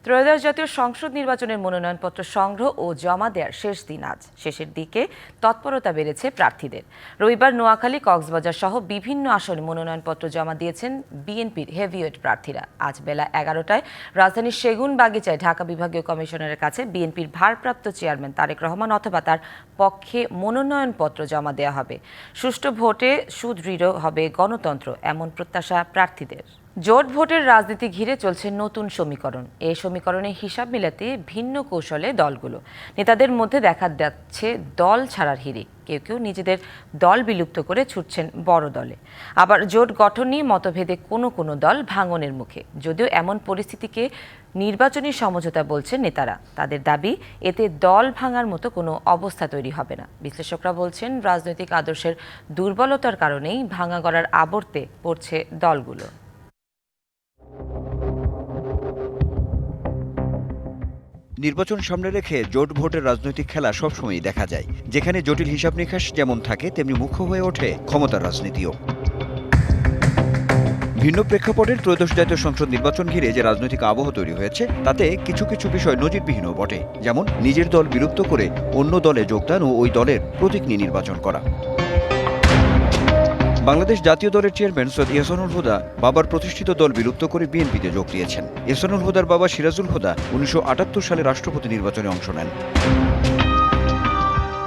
ত্রয়োদশ জাতীয় সংসদ নির্বাচনের মনোনয়নপত্র সংগ্রহ ও জমা দেওয়ার শেষ দিন আজ। শেষের দিকে তৎপরতা বেড়েছে প্রার্থীদের। রবিবার নোয়াখালী, কক্সবাজার সহ বিভিন্ন আসনে মনোনয়নপত্র জমা দিয়েছেন বিএনপির হেভিওয়েট প্রার্থীরা। আজ বেলা 11টায় রাজধানীর সেগুনবাগিচায় ঢাকা বিভাগীয় কমিশনারের কাছে বিএনপির ভারপ্রাপ্ত চেয়ারম্যান তারেক রহমান অথবা তার পক্ষে মনোনয়নপত্র জমা দেওয়া হবে। সুষ্ঠু ভোটে সুদৃঢ় হবে গণতন্ত্র, এমন প্রত্যাশা প্রার্থীদের। জোট ভোটের রাজনীতি ঘিরে চলছে নতুন সমীকরণ। এই সমীকরণে হিসাব মিলাতে ভিন্ন কৌশলে দলগুলো। নেতাদের মধ্যে দেখা যাচ্ছে দল ছাড়ার হিড়িক। কেউ কেউ নিজেদের দল বিলুপ্ত করে ছুটছেন বড় দলে। আবার জোট গঠন নিয়ে মতভেদে কোনো কোনো দল ভাঙনের মুখে। যদিও এমন পরিস্থিতিকে নির্বাচনী সমঝোতা বলছেন নেতারা। তাদের দাবি, এতে দল ভাঙার মতো কোনো অবস্থা তৈরি হবে না। বিশ্লেষকরা বলছেন, রাজনৈতিক আদর্শের দুর্বলতার কারণেই ভাঙা গড়ার আবর্তে পড়ছে দলগুলো। নির্বাচন সামনে রেখে জোট ভোটের রাজনৈতিক খেলা সবসময়ই দেখা যায়, যেখানে জটিল হিসাব নিকাশ যেমন থাকে তেমনি মুখ্য হয়ে ওঠে ক্ষমতার রাজনীতিও। ভিন্ন প্রেক্ষাপটের ত্রয়োদশ জাতীয় সংসদ নির্বাচন ঘিরে যে রাজনৈতিক আবহ তৈরি হয়েছে, তাতে কিছু কিছু বিষয় নজিরবিহীনও বটে। যেমন নিজের দল বিলুপ্ত করে অন্য দলে যোগদান ও ওই দলের প্রতীক নিয়ে নির্বাচন করা। বাংলাদেশ জাতীয় দলের চেয়ারম্যান সৈয়দ এহসানুল হুদা বাবার প্রতিষ্ঠিত দল বিলুপ্ত করে বিএনপিতে যোগ দিয়েছেন। এহসানুল হুদার বাবা সিরাজুল হুদা ১৯৭৮ সালে রাষ্ট্রপতি নির্বাচনে অংশ নেন।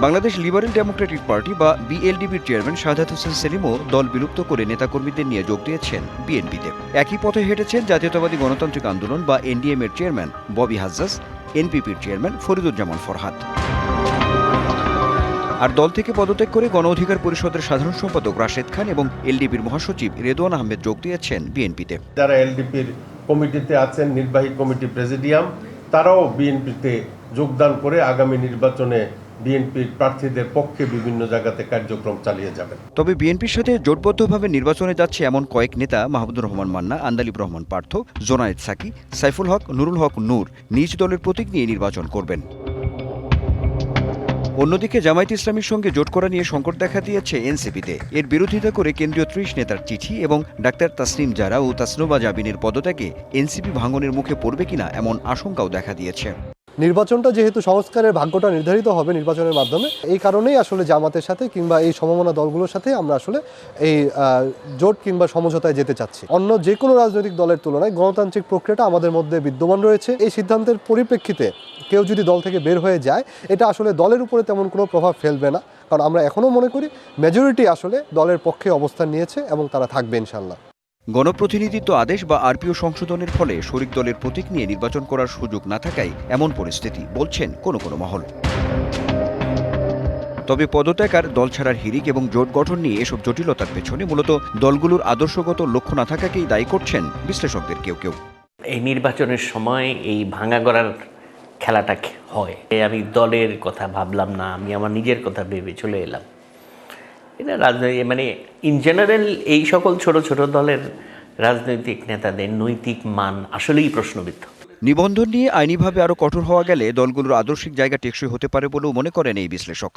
বাংলাদেশ লিবারেল ডেমোক্রেটিক পার্টি বা বিএলডিপির চেয়ারম্যান শাহাদাত হোসেন সেলিমও দল বিলুপ্ত করে নেতাকর্মীদের নিয়ে যোগ দিয়েছেন বিএনপিতে। একই পথে হেঁটেছেন জাতীয়তাবাদী গণতান্ত্রিক আন্দোলন বা এনডিএম এর চেয়ারম্যান ববি হাজ্জাজ, এনপিপির চেয়ারম্যান ফরিদুজ্জামান ফরহাদ। আর দল থেকে পদত্যাগ করে গণ অধিকার পরিষদের সাধারণ সম্পাদক রাশেদ খান এবং এলডিপির মহাসচিব রেদওয়ান আহমেদ যোগ দিয়েছেন বিএনপিতে। যারা এলডিপির কমিটিতে আছেন, নির্বাহী কমিটি প্রেসিডিয়াম, তারাও বিএনপিতে যোগদান করে আগামী নির্বাচনে বিএনপির প্রার্থীদের পক্ষে বিভিন্ন জায়গাতে কার্যক্রম চালিয়ে যাবেন। তবে বিএনপির সাথে জোটবদ্ধভাবে নির্বাচনে যাচ্ছে এমন কয়েক নেতা মাহমুদুর রহমান মান্না, আন্দালিব রহমান পার্থ, জোনায়েদ সাকি, সাইফুল হক, নুরুল হক নূর নিজ দলের প্রতীক নিয়ে নির্বাচন করবেন। অন্যদিকে জামায়াত ইসলামীর সঙ্গে জোট করা নিয়ে সংকট দেখা দিয়েছে এনসিপিতে। এর বিরোধিতা করে কেন্দ্রীয় ৩০ নেতার চিঠি এবং ডাক্তার তাসনিম জারা ও তাসনুবা জাবিনের পদত্যাগে এনসিপি ভাঙনের মুখে পড়বে কিনা এমন আশঙ্কাও দেখা দিয়েছে। নির্বাচনটা যেহেতু সংস্কারের ভাগ্যটা নির্ধারিত হবে নির্বাচনের মাধ্যমে, এই কারণেই আসলে জামাতের সাথে কিংবা এই সমমনা দলগুলোর সাথে আমরা আসলে এই জোট কিংবা সমঝোতায় যেতে চাচ্ছি। অন্য যে কোনো রাজনৈতিক দলের তুলনায় গণতান্ত্রিক প্রক্রিয়াটা আমাদের মধ্যে বিদ্যমান রয়েছে। এই সিদ্ধান্তের পরিপ্রেক্ষিতে কেউ যদি দল থেকে বের হয়ে যায়, এটা আসলে দলের উপরে তেমন কোনো প্রভাব ফেলবে না, কারণ আমরা এখনও মনে করি মেজরিটি আসলে দলের পক্ষে অবস্থান নিয়েছে এবং তারা থাকবে ইনশাল্লাহ। গণপ্রতিনিধিত্ব আদেশ বা আরপিও সংশোধনের ফলে শরিক দলের প্রতীক নিয়ে নির্বাচন করার সুযোগ না থাকায় এমন পরিস্থিতি, বলছেন কোনো কোনো মহল। তবে পদত্যাগ আর দল ছাড়ার হিড়িক এবং জোট গঠন নিয়ে এসব জটিলতার পেছনে মূলত দলগুলোর আদর্শগত লক্ষ্য না থাকাকেই দায়ী করছেন বিশ্লেষকদের কেউ কেউ। এই নির্বাচনের সময় এই ভাঙা গড়ার খেলাটা হয়। আমি দলের কথা ভাবলাম না, আমি আমার নিজের কথা ভেবে চলে এলাম। এটা রাজনৈতিক মানে ইন জেনারেল এই সকল ছোট ছোট দলের রাজনৈতিক নেতাদের নৈতিক মান আসলেই প্রশ্নবিদ্ধ। নিবন্ধন নিয়ে আইনিভাবে আরও কঠোর হওয়া গেলে দলগুলোর আদর্শিক জায়গা টেকসই হতে পারে বলেও মনে করেন এই বিশ্লেষক।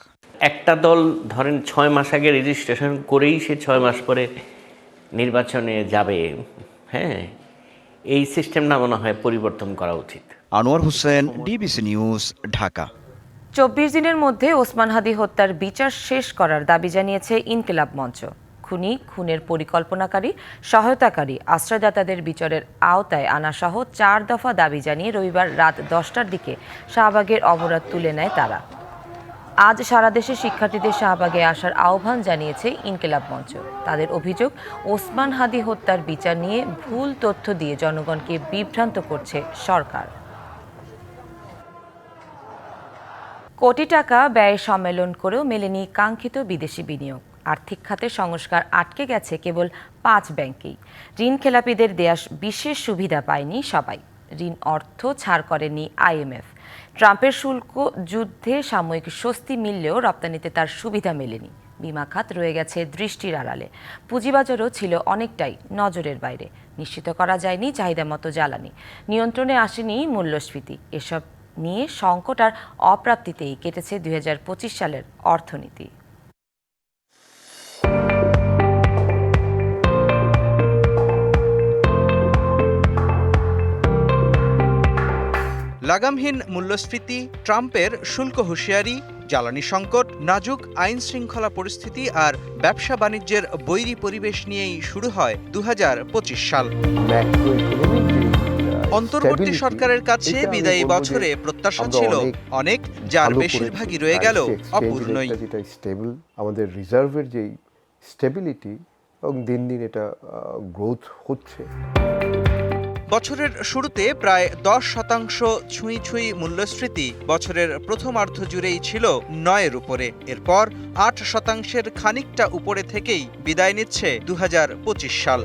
একটা দল ধরেন 6 মাস আগে রেজিস্ট্রেশন করেই সে 6 মাস পরে নির্বাচনে যাবে, হ্যাঁ, এই সিস্টেমটা মনে হয় পরিবর্তন করা উচিত। Anwar Hossain, DBC news, Dhaka. ২৪ দিনের মধ্যে ওসমান হাদী হত্যার বিচার শেষ করার দাবি জানিয়েছে ইনকিলাব মঞ্চ। খুনি, খুনের পরিকল্পনাকারী, সহায়তাকারী, আশ্রয়দাতাদের বিচারের আওতায় আনাসহ 4 দফা দাবি জানিয়ে রবিবার রাত 10টার দিকে শাহবাগের অবরোধ তুলে নেয় তারা। আজ সারা দেশে শিক্ষার্থীদের শাহবাগে আসার আহ্বান জানিয়েছে ইনকিলাব মঞ্চ। তাদের অভিযোগ, ওসমান হাদী হত্যার বিচার নিয়ে ভুল তথ্য দিয়ে জনগণকে বিভ্রান্ত করছে সরকার। কোটি টাকা ব্যয় সম্মেলন করেও মেলেনি কাঙ্ক্ষিত বিদেশি বিনিয়োগ। আর্থিক খাতে সংস্কার আটকে গেছে কেবল 5 ব্যাংকেই। ঋণ খেলাপিদের দেয়া বিশেষ সুবিধা পায়নি সবাই। ঋণ অর্থ ছাড় করেনি আইএমএফ। ট্রাম্পের শুল্ক যুদ্ধে সাময়িক স্বস্তি মিললেও রপ্তানিতে তার সুবিধা মেলেনি। বিমা খাত রয়ে গেছে দৃষ্টির আড়ালে। পুঁজিবাজারও ছিল অনেকটাই নজরের বাইরে। নিশ্চিত করা যায়নি চাহিদা মতো জ্বালানি। নিয়ন্ত্রণে আসেনি মূল্যস্ফীতি। এসব নিয়ে সংকট আর অপ্রাপ্তিতেই কেটেছে 2025 সালের অর্থনীতি। লাগামহীন মূল্যস্ফীতি, ট্রাম্পের শুল্ক হুঁশিয়ারি, জ্বালানি সংকট, নাজুক আইন শৃঙ্খলা পরিস্থিতি আর ব্যবসা বাণিজ্যের বৈরী পরিবেশ নিয়েই শুরু হয় 2025 সাল। অন্তর্বর্তী সরকারের কাছে বিদায়ী বছরে প্রত্যাশা ছিল অনেক, যার বেশিরভাগই রয়ে গেল অপূর্ণই। আমাদের রিজার্ভের যে স্টেবিলিটি এবং দিন দিন এটা গ্রোথ হচ্ছে। বছরের শুরুতে প্রায় 10% ছুঁই মূল্যস্ফীতি বছরের প্রথমার্ধ জুড়েই ছিল 9-এর উপরে। এরপর 8% খানিকটা উপরে থেকেই বিদায় নিচ্ছে 2025 সাল।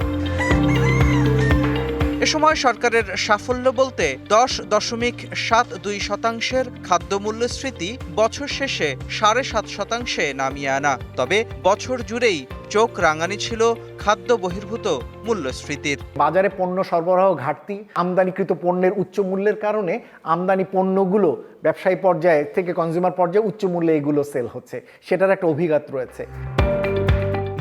এ সময় সরকারের সাফল্য বলতে 10.72% খাদ্য মূল্যস্ফীতি বছর শেষে 7.5% নামিয়ে আনা। তবে বছর জুড়েই চোখ রাঙানি ছিল খাদ্য বহির্ভূত মূল্যস্ফীতির। বাজারে পণ্য সরবরাহ ঘাটতি, আমদানিকৃত পণ্যের উচ্চ মূল্যের কারণে আমদানি পণ্যগুলো ব্যবসায়ী পর্যায়ে থেকে কনজিউমার পর্যায়ে উচ্চ মূল্যে এগুলো সেল হচ্ছে, সেটার একটা অভিঘাত রয়েছে।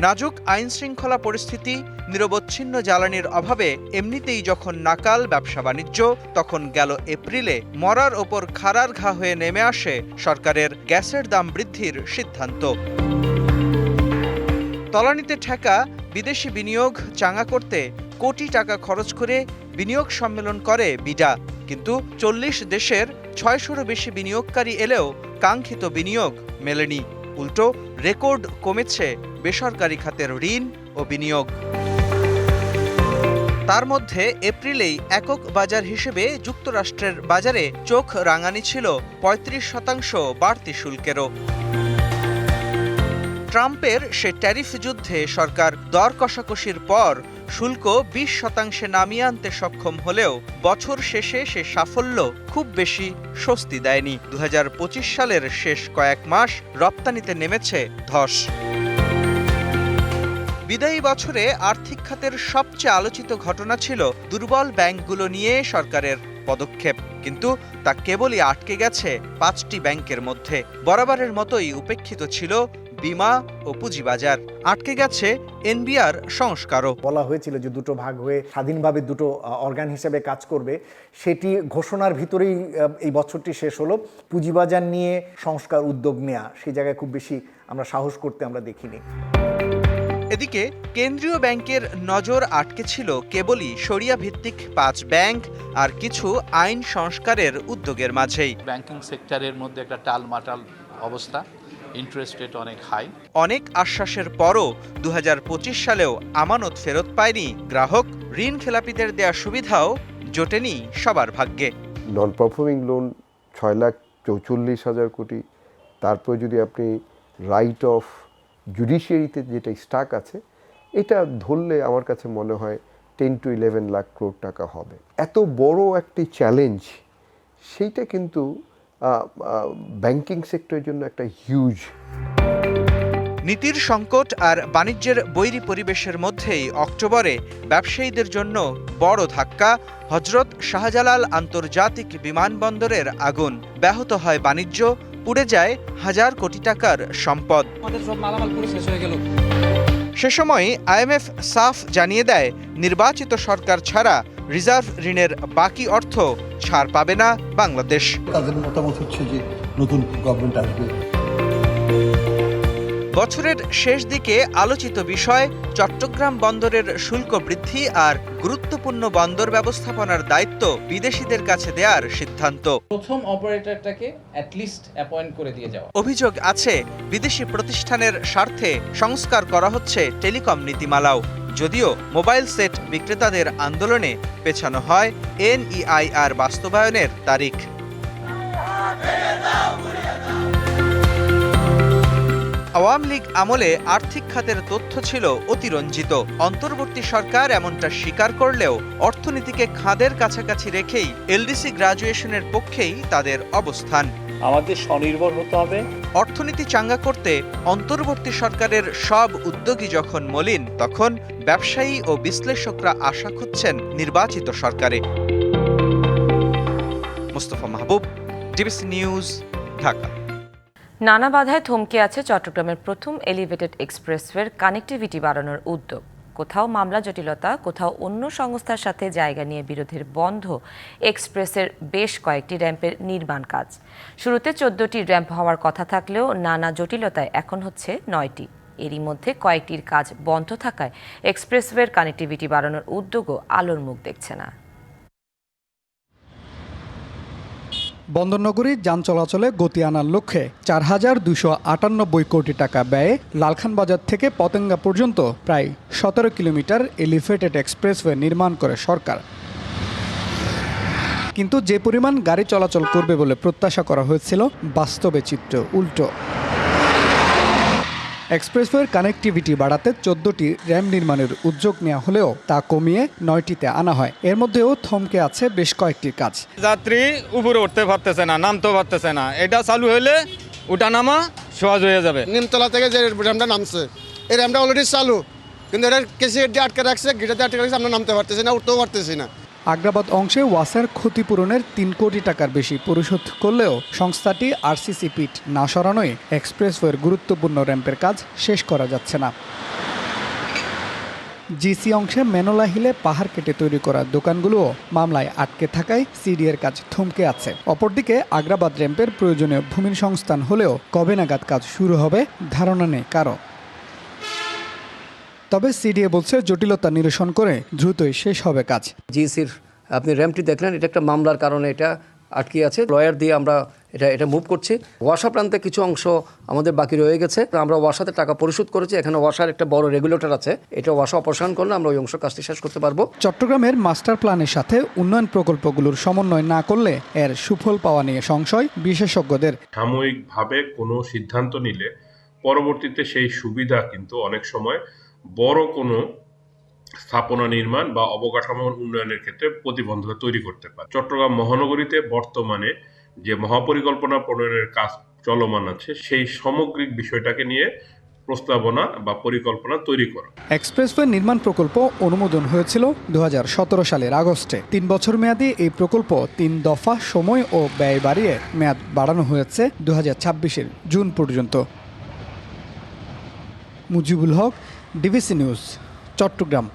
নাজুক আইন শৃঙ্খলা পরিস্থিতি, নিরবচ্ছিন্ন জ্বালানির অভাবে এমনিতেই যখন নাকাল ব্যবসা বাণিজ্য, তখন গেল এপ্রিলে মরার ওপর খাড়ার ঘা হয়ে নেমে আসে সরকারের গ্যাসের দাম বৃদ্ধির সিদ্ধান্ত। তলানিতে ঠেকা বিদেশি বিনিয়োগ চাঙা করতে কোটি টাকা খরচ করে বিনিয়োগ সম্মেলন করে বিডা, কিন্তু 40 দেশের 600-রও বেশি বিনিয়োগকারী এলেও কাঙ্ক্ষিত বিনিয়োগ মেলেনি। উল্টো রেকর্ড কমেছে বেসরকারি খাতের ঋণ ও বিনিয়োগ। তার মধ্যে এপ্রিলেই একক বাজার হিসেবে যুক্তরাষ্ট্রের বাজারে চোখ রাঙানি ছিল 35% বাড়তি শুল্কেরও। ট্রাম্পের সে ট্যারিফ যুদ্ধে সরকার দর কষাকষির পর শুল্ক 20% নামিয়ে আনতে সক্ষম হলেও বছর শেষে সে সাফল্য খুব বেশি স্বস্তি দেয়নি। 2025 সালের শেষ কয়েক মাস রপ্তানিতে নেমেছে ধস। বিদায়ী বছরে আর্থিক খাতের সবচেয়ে আলোচিত ঘটনা ছিল দুর্বল ব্যাংকগুলো নিয়ে সরকারের পদক্ষেপ, কিন্তু তা কেবলই আটকে গেছে 5টি ব্যাংকের মধ্যে। বরাবরের মতোই উপেক্ষিত ছিল বিমা ও পুঁজিবাজার, আটকে গেছে এনবিআর সংস্কারও। বলা হয়েছিল যে দুটো ভাগ হয়ে স্বাধীনভাবে দুটো অর্গান হিসেবে কাজ করবে, সেটি ঘোষণার ভিতরেই এই বছরটি শেষ হলো। পুঁজিবাজার নিয়ে সংস্কার উদ্যোগ নেওয়া, সেই জায়গায় খুব বেশি আমরা সাহস করতে আমরা দেখিনি। এদিকে কেন্দ্রীয় ব্যাংকের নজর আটকে ছিল কেবলই শরিয়া ভিত্তিক 5 ব্যাংক আর কিছু আইন সংস্কারের উদ্যোগের মাঝেই। ব্যাংকিং সেক্টরের মধ্যে একটা টালমাটাল অবস্থা, ইন্টারেস্ট রেট অনেক হাই। অনেক আশ্বাসের পরও 2025 সালেও আমানত ফেরত পায়নি গ্রাহক। ঋণ খেলাপিদের দেয়া সুবিধাও জোটেনি সবার ভাগ্যে। নন পারফর্মিং লোন 6,44,000 কোটি, তারপর যদি আপনি রাইট অফ জুডিশিয়ারিতে যেটা স্টাক আছে, এটা ধরলে আমার কাছে মনে হয় 10 to 11 লাখ কোটি টাকা হবে। এত বড় একটি চ্যালেঞ্জ, সেইটা কিন্তু ব্যাংকিং সেক্টরের জন্য একটা হিউজ। নীতির সংকট আর বাণিজ্যের বৈরী পরিবেশের মধ্যেই অক্টোবরে ব্যবসায়ীদের জন্য বড় ধাক্কা। হযরত শাহজালাল আন্তর্জাতিক বিমানবন্দরের আগুন, ব্যাহত হয় বাণিজ্য, পুড়ে যায় হাজার কোটি টাকার সম্পদ। সে সময় আইএমএফ সাফ জানিয়ে দেয়, নির্বাচিত সরকার ছাড়া রিজার্ভ ঋণের বাকি অর্থ ছাড় পাবে না বাংলাদেশ। তাদের মতামত হচ্ছে যে নতুন গভর্নমেন্ট আসবে। বছরের শেষ দিকে আলোচিত বিষয় চট্টগ্রাম বন্দরের শুল্ক বৃদ্ধি আর গুরুত্বপূর্ণ বন্দর ব্যবস্থাপনার দায়িত্ব বিদেশিদের কাছে দেওয়ার সিদ্ধান্ত। প্রথম অপারেটরটাকে অ্যাটলিস্ট অ্যাপয়েন্ট করে দিয়ে যাওয়া। অভিযোগ আছে বিদেশি প্রতিষ্ঠানের স্বার্থে সংস্কার করা হচ্ছে টেলিকম নীতিমালাও, যদিও মোবাইল সেট বিক্রেতাদের আন্দোলনে পেছানো হয় এনইআইআর বাস্তবায়নের তারিখ। আওয়ামী লীগ আমলে আর্থিক খাতের তথ্য ছিল অতিরঞ্জিত। অন্তর্বর্তী সরকার এমনটা স্বীকার করলেও অর্থনীতিকে খাদের কাছাকাছি রেখেই এলডিসি গ্রাজুয়েশনের পক্ষেই তাদের অবস্থান। আমাদের স্বনির্ভর হতে হবে। অর্থনীতি চাঙ্গা করতে অন্তর্বর্তী সরকারের সব উদ্যোগই যখন মলিন, তখন ব্যবসায়ী ও বিশ্লেষকরা আশা খুঁজছেন নির্বাচিত সরকারে। মোস্তফা মাহবুব, ডিবিসি নিউজ, ঢাকা। নানা বাধায় থমকে আছে চট্টগ্রামের প্রথম এলিভেটেড এক্সপ্রেসওয়ের কানেক্টিভিটি বাড়ানোর উদ্যোগ। কোথাও মামলা জটিলতা, কোথাও অন্য সংস্থার সাথে জায়গা নিয়ে বিরোধের বন্ধ এক্সপ্রেসের বেশ কয়েকটি র্যাম্পের নির্মাণ কাজ। শুরুতে 14টি র্যাম্প হওয়ার কথা থাকলেও নানা জটিলতায় এখন হচ্ছে 9টি। এরই মধ্যে কয়েকটির কাজ বন্ধ থাকায় এক্সপ্রেসওয়ের কানেক্টিভিটি বাড়ানোর উদ্যোগও আলোর মুখ দেখছে না। বন্দরনগরী যান চলাচলে গতি আনার লক্ষ্যে 4,298 কোটি টাকা ব্যয়ে লালখান বাজার থেকে পতেঙ্গা পর্যন্ত প্রায় 17 কিলোমিটার এলিভেটেড এক্সপ্রেসওয়ে নির্মাণ করে সরকার। কিন্তু যে পরিমাণ গাড়ি চলাচল করবে বলে প্রত্যাশা করা হয়েছিল, বাস্তবে চিত্র উল্টো। এক্সপ্রেসওয়ের কানেক্টিভিটি বাড়াতে 14টি র্যাম্প নির্মাণের উদ্যোগ নেওয়া হলেও তা কমিয়ে 9টিতে আনা হয়। এর মধ্যেও থমকে আছে বেশ কয়েকটি কাজ। যাত্রী উপরে উঠতে পারতেছে না, নামতে পারতেছে না। এটা চালু হলে ওটা নামা সহজ হয়ে যাবে। নিমতলা থেকে যে র্যাম্পটা নামছে, এই র্যাম্পটা অলরেডি চালু, কিন্তু এটা কেসি দিয়ে আটকে রাখছে, গিটাতে আটকে রাখছে, আমরা নামতে পারতেছি না, উঠতেও পারতেছি না। আগ্রাবাদ অংশে ওয়াসার ক্ষতিপূরণের 3 কোটি টাকার বেশি পরিশোধ করলেও সংস্থাটি আরসিসি পিট না সরানোয় এক্সপ্রেসওয়ের গুরুত্বপূর্ণ র্যাম্পের কাজ শেষ করা যাচ্ছে না। জিসি অংশে মেনোলা হিলে পাহাড় কেটে তৈরি করা দোকানগুলোও মামলায় আটকে থাকায় সিডিএর কাজ থমকে আছে। অপরদিকে আগ্রাবাদ র্যাম্পের প্রয়োজনীয় ভূমি সংস্থান হলেও কবে নাগাদ কাজ শুরু হবে ধারণা নেই কারো। তবে সিডিএ বলছে জটিলতা নিরসন করে দ্রুতই শেষ হবে কাজ। জিসির আপনি র্যাম্পটি দেখলেন, এটা একটা মামলার কারণে এটা আটকে আছে। লয়ার দিয়ে আমরা এটা মুভ করছি। ওয়াসা প্রান্তে কিছু অংশ আমাদের বাকি রয়ে গেছে, আমরা ওয়াসাতে টাকা পরিশোধ করেছি। এখানে ওয়াসার একটা বড় রেগুলেটর আছে, এটা ওয়াসা অপসারণ করলে আমরা ওই অংশ কাজটি শেষ করতে পারবো। চট্টগ্রামের মাস্টার প্ল্যানের সাথে উন্নয়ন প্রকল্পগুলোর সমন্বয় না করলে এর সুফল পাওয়া নিয়ে সংশয় বিশেষজ্ঞদের। সাময়িকভাবে কোনো সিদ্ধান্ত নিলে পরবর্তীতে সেই সুবিধা কিন্তু অনেক সময় বড় কোনো স্থাপনা নির্মাণ বা অবকাঠামো উন্নয়নের ক্ষেত্রে প্রতিবন্ধকতা তৈরি করতে পারে। চট্টগ্রাম মহানগরীতে বর্তমানে যে মহাপরিকল্পনা প্রণয়নের কাজ চলমান আছে, সেই সামগ্রিক বিষয়টাকে নিয়ে প্রস্তাবনা বা পরিকল্পনা তৈরি করা। এক্সপ্রেসওয়ে নির্মাণ প্রকল্প অনুমোদন হয়েছিল 2017 সালের আগস্টে। 3 বছর মেয়াদী এই প্রকল্প 3 দফা সময় ও ব্যয় বাড়িয়ে মেয়াদ বাড়ানো হয়েছে 2026-এর জুন পর্যন্ত। Mujibul Haque, DBC news, Chittagong.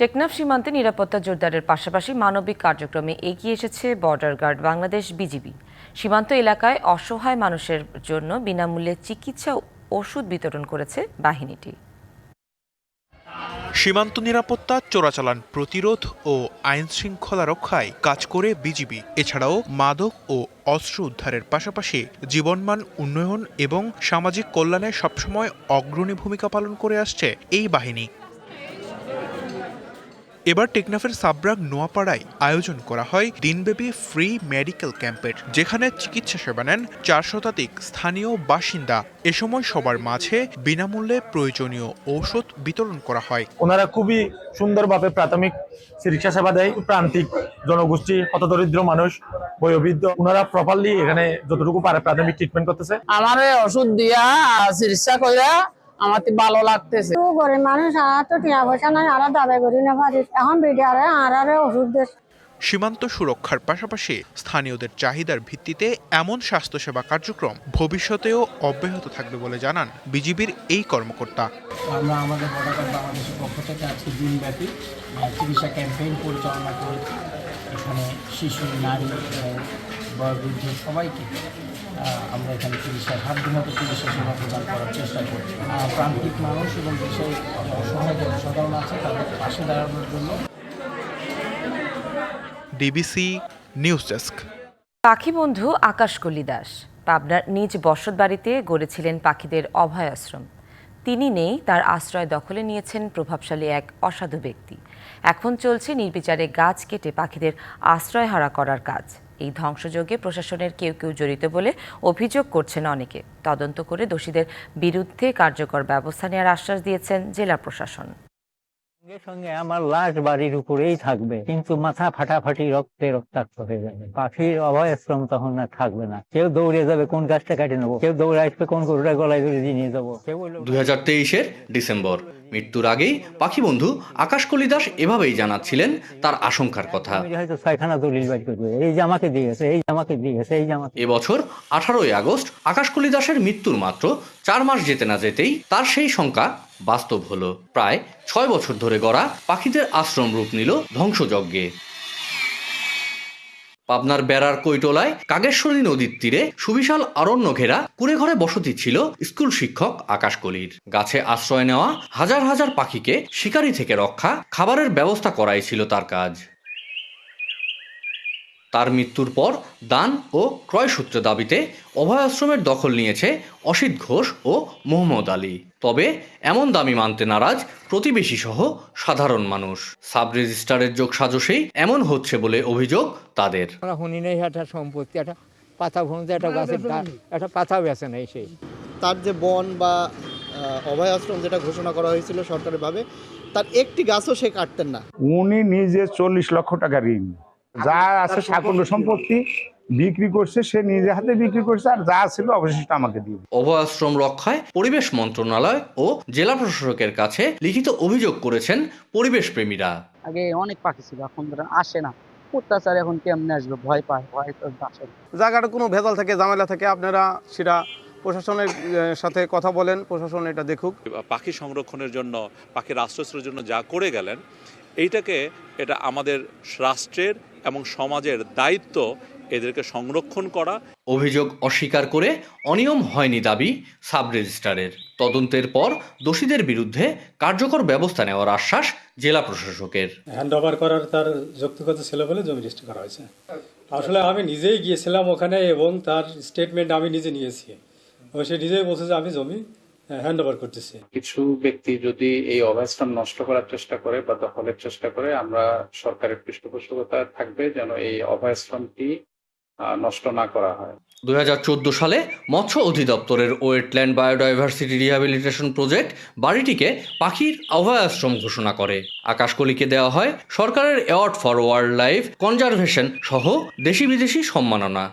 টেকনাফ সীমান্তে নিরাপত্তা জোরদারের পাশাপাশি মানবিক কার্যক্রমে এগিয়ে এসেছে বর্ডার গার্ড বাংলাদেশ বিজিবি। সীমান্ত এলাকায় অসহায় মানুষের জন্য বিনামূল্যে চিকিৎসা ও ওষুধ বিতরণ করেছে বাহিনীটি। সীমান্ত নিরাপত্তা, চোরাচালান প্রতিরোধ ও আইন শৃঙ্খলা রক্ষায় কাজ করে বিজিবি। এছাড়াও মাদক ও অস্ত্র উদ্ধারের পাশাপাশি জীবনমান উন্নয়ন এবং সামাজিক কল্যাণে সবসময় অগ্রণী ভূমিকা পালন করে আসছে এই বাহিনী। এবার টেকনাফের সাবরাগ নোয়াপাড়ায় আয়োজন করা হয় দিনব্যাপী ফ্রি মেডিকেল ক্যাম্পের, যেখানে চিকিৎসা সেবা নেন 4 শতাধিক স্থানীয় বাসিন্দা। এ সময় সবার মাঝে বিনামূল্যে প্রয়োজনীয় ঔষধ বিতরণ করা হয়। ওনারা খুবই সুন্দরভাবে প্রাথমিক চিকিৎসা সেবা দেয়। প্রান্তিক জনগোষ্ঠী, হতদরিদ্র মানুষ, বয়োবৃদ্ধ, ওনারা প্রপারলি এখানে যতটুকু পারে প্রাথমিক ট্রিটমেন্ট করতেছে। আমার ওষুধ দিয়া চিকিৎসা কইরা আমার ভালো লাগতেছে। গরিব মানুষ আর তো টিয়া পয়সা নাই, আর দাবি করি না পারি, এখন বিডিআরে আর ওষুধ দেশ। সীমান্ত সুরক্ষার পাশাপাশি স্থানীয়দের চাহিদার ভিত্তিতে এমন স্বাস্থ্যসেবা কার্যক্রম ভবিষ্যতেও অব্যাহত থাকবে বলে জানান বিজিবির এই কর্মকর্তা। আমরা আমাদের বর্ডার গার্ড বাংলাদেশের পক্ষ থেকে আজকে দিনব্যাপী চিকিৎসা ক্যাম্পেইন পরিচালনা করেছি। এখানে শিশু, নারী, বয়োবৃদ্ধ সবাইকে আমরা এখানে চিকিৎসার সাধ্যমতো চিকিৎসা সেবা প্রদান করার চেষ্টা করি। প্রান্তিক মানুষ এবং দেশের অসহায় জনসাধারণ আছে তাদের পাশে দাঁড়ানোর জন্য। DBC news desk. পাখি বন্ধু আকাশকলি দাস পাবনার নিজ বসতবাড়িতে গড়েছিলেন পাখিদের অভয় আশ্রম। তিনি নেই, তার আশ্রয় দখলে নিয়েছেন প্রভাবশালী এক অসাধু ব্যক্তি। এখন চলছে নির্বিচারে গাছ কেটে পাখিদের আশ্রয়হারা করার কাজ। এই ধ্বংসযজ্ঞে প্রশাসনের কেউ কেউ জড়িত বলে অভিযোগ করছেন অনেকে। তদন্ত করে দোষীদের বিরুদ্ধে কার্যকর ব্যবস্থা নেওয়ার আশ্বাস দিয়েছেন জেলা প্রশাসন। সঙ্গে সঙ্গে আমার লাশ বাড়ির উপরেই থাকবে, কিন্তু মাথা ফাটাফাটি রক্তে রক্তাক্ত হয়ে যাবে। পাখির অভয়াশ্রম তখন আর থাকবে না। কেউ দৌড়ে যাবে কোন গাছটা কেটে নেবো, কেউ দৌড়ে আসবে কোন গরুটা গলায় ধরে নিয়ে যাবো। 2023-এর ডিসেম্বর মৃত্যুর আগেই পাখি বন্ধু আকাশকলি দাস এভাবেই জানাচ্ছিলেন তার আশঙ্কার কথা। হয়তো 6খানা দলিল বাড়ি করবে, এই যে আমাকে দিয়েছে, এই যে আমাকে দিয়েছে, এই যে আমাকে। এবছর 18ই আগস্ট আকাশকলি দাসের মৃত্যুর মাত্র 4 মাস যেতে না যেতেই তার সেই শঙ্কা বাস্তব হলো। প্রায় 6 বছর ধরে গড়া পাখিদের আশ্রম রূপ নিল ধ্বংসযজ্ঞে। পাবনার বেড়ার কৈটোলায় কাগেশ্বরী নদীর তীরে সুবিশাল অরণ্য ঘেরা কুড়ে ঘরে বসতি ছিল স্কুল শিক্ষক আকাশ কলির। গাছে আশ্রয় নেওয়া হাজার হাজার পাখিকে শিকারি থেকে রক্ষা, খাবারের ব্যবস্থা করাই ছিল তার কাজ। তার মৃত্যুর পর দান ও ক্রয়সূত্র দাবিতে অভয়াশ্রমের দখল নিয়েছে অসিত ঘোষ ও মোহাম্মদ আলী। তবে এমন দামি মানতে নারাজ প্রতিবেশী সহ সাধারণ মানুষ। সাব রেজিস্ট্রারের যোগসাজশেই এমন হচ্ছে বলে অভিযোগ তাদের। একটা সম্পত্তি, একটা পাতা ভূমিতে একটা গাছের একটা পাতা বেছে নেই সেই। তার যে বন বা অভয়াশ্রম যেটা ঘোষণা করা হয়েছিল সরকারিভাবে, তার একটি গাছও সে কাটতেন না। উনি নিজে 40 লক্ষ টাকা ঋণ, যা আছে সাকুল্য সম্পত্তি বিক্রি করছে, সে নিজে হাতে বিক্রি করছে, আর যা ছিল অবশিষ্ট আমাকে দিয়ে। অভয়াশ্রম রক্ষায় পরিবেশ মন্ত্রণালয় ও জেলা প্রশাসকের কাছে লিখিত অভিযোগ করেছেন পরিবেশ প্রেমীরা। আগে অনেক পাখি ছিল, এখন আসে না, অত্যাচার এখন কেমনে আসবে, ভয় পায়, ভয় তো আসে। জায়গাটা কোনো ভেজাল থাকে, ঝামেলা থাকে, আপনারা সেটা প্রশাসনের সাথে কথা বলেন, প্রশাসন এটা দেখুক। পাখি সংরক্ষণের জন্য, পাখির আশ্রয়ের জন্য যা করে গেলেন, এটা আমাদের রাষ্ট্রের এবং সমাজের দায়িত্ব এদেরকে সংরক্ষণ করা। অভিযোগ অস্বীকার করে অনিয়ম হয়নি দাবি সাব রেজিস্ট্রারের। তদন্তের পর দোষীদের বিরুদ্ধে কার্যকর ব্যবস্থা নেওয়ার আশ্বাস জেলা প্রশাসকের। হ্যান্ড ওভার করার তার যৌক্তিকতা ছিল বলে জমি রেজিস্ট্রি করা হয়েছে। আসলে আমি নিজেই গিয়েছিলাম ওখানে এবং তার স্টেটমেন্ট আমি নিজে নিয়েছি। সে নিজেই বলছে যে আমি জমি হ্যান্ড ওভার করতেছি। কিছু ব্যক্তি যদি এই অভয়াশ্রম নষ্ট করার চেষ্টা করে বা দখলের চেষ্টা করে, আমরা সরকারের পৃষ্ঠপোষকতা থাকবে যেন এই অভয়াশ্রমটি নষ্ট না করা হয়। 2014 সালে মৎস্য অধিদপ্তরের ওয়েটল্যান্ড বায়োডাইভার্সিটি রিহ্যাবিলিটেশন প্রজেক্ট বাড়িটিকে পাখির অভয়াশ্রম ঘোষণা করে। আকাশকলিকে দেওয়া হয় সরকারের award for wild life conservation সহ দেশি বিদেশি সম্মাননা।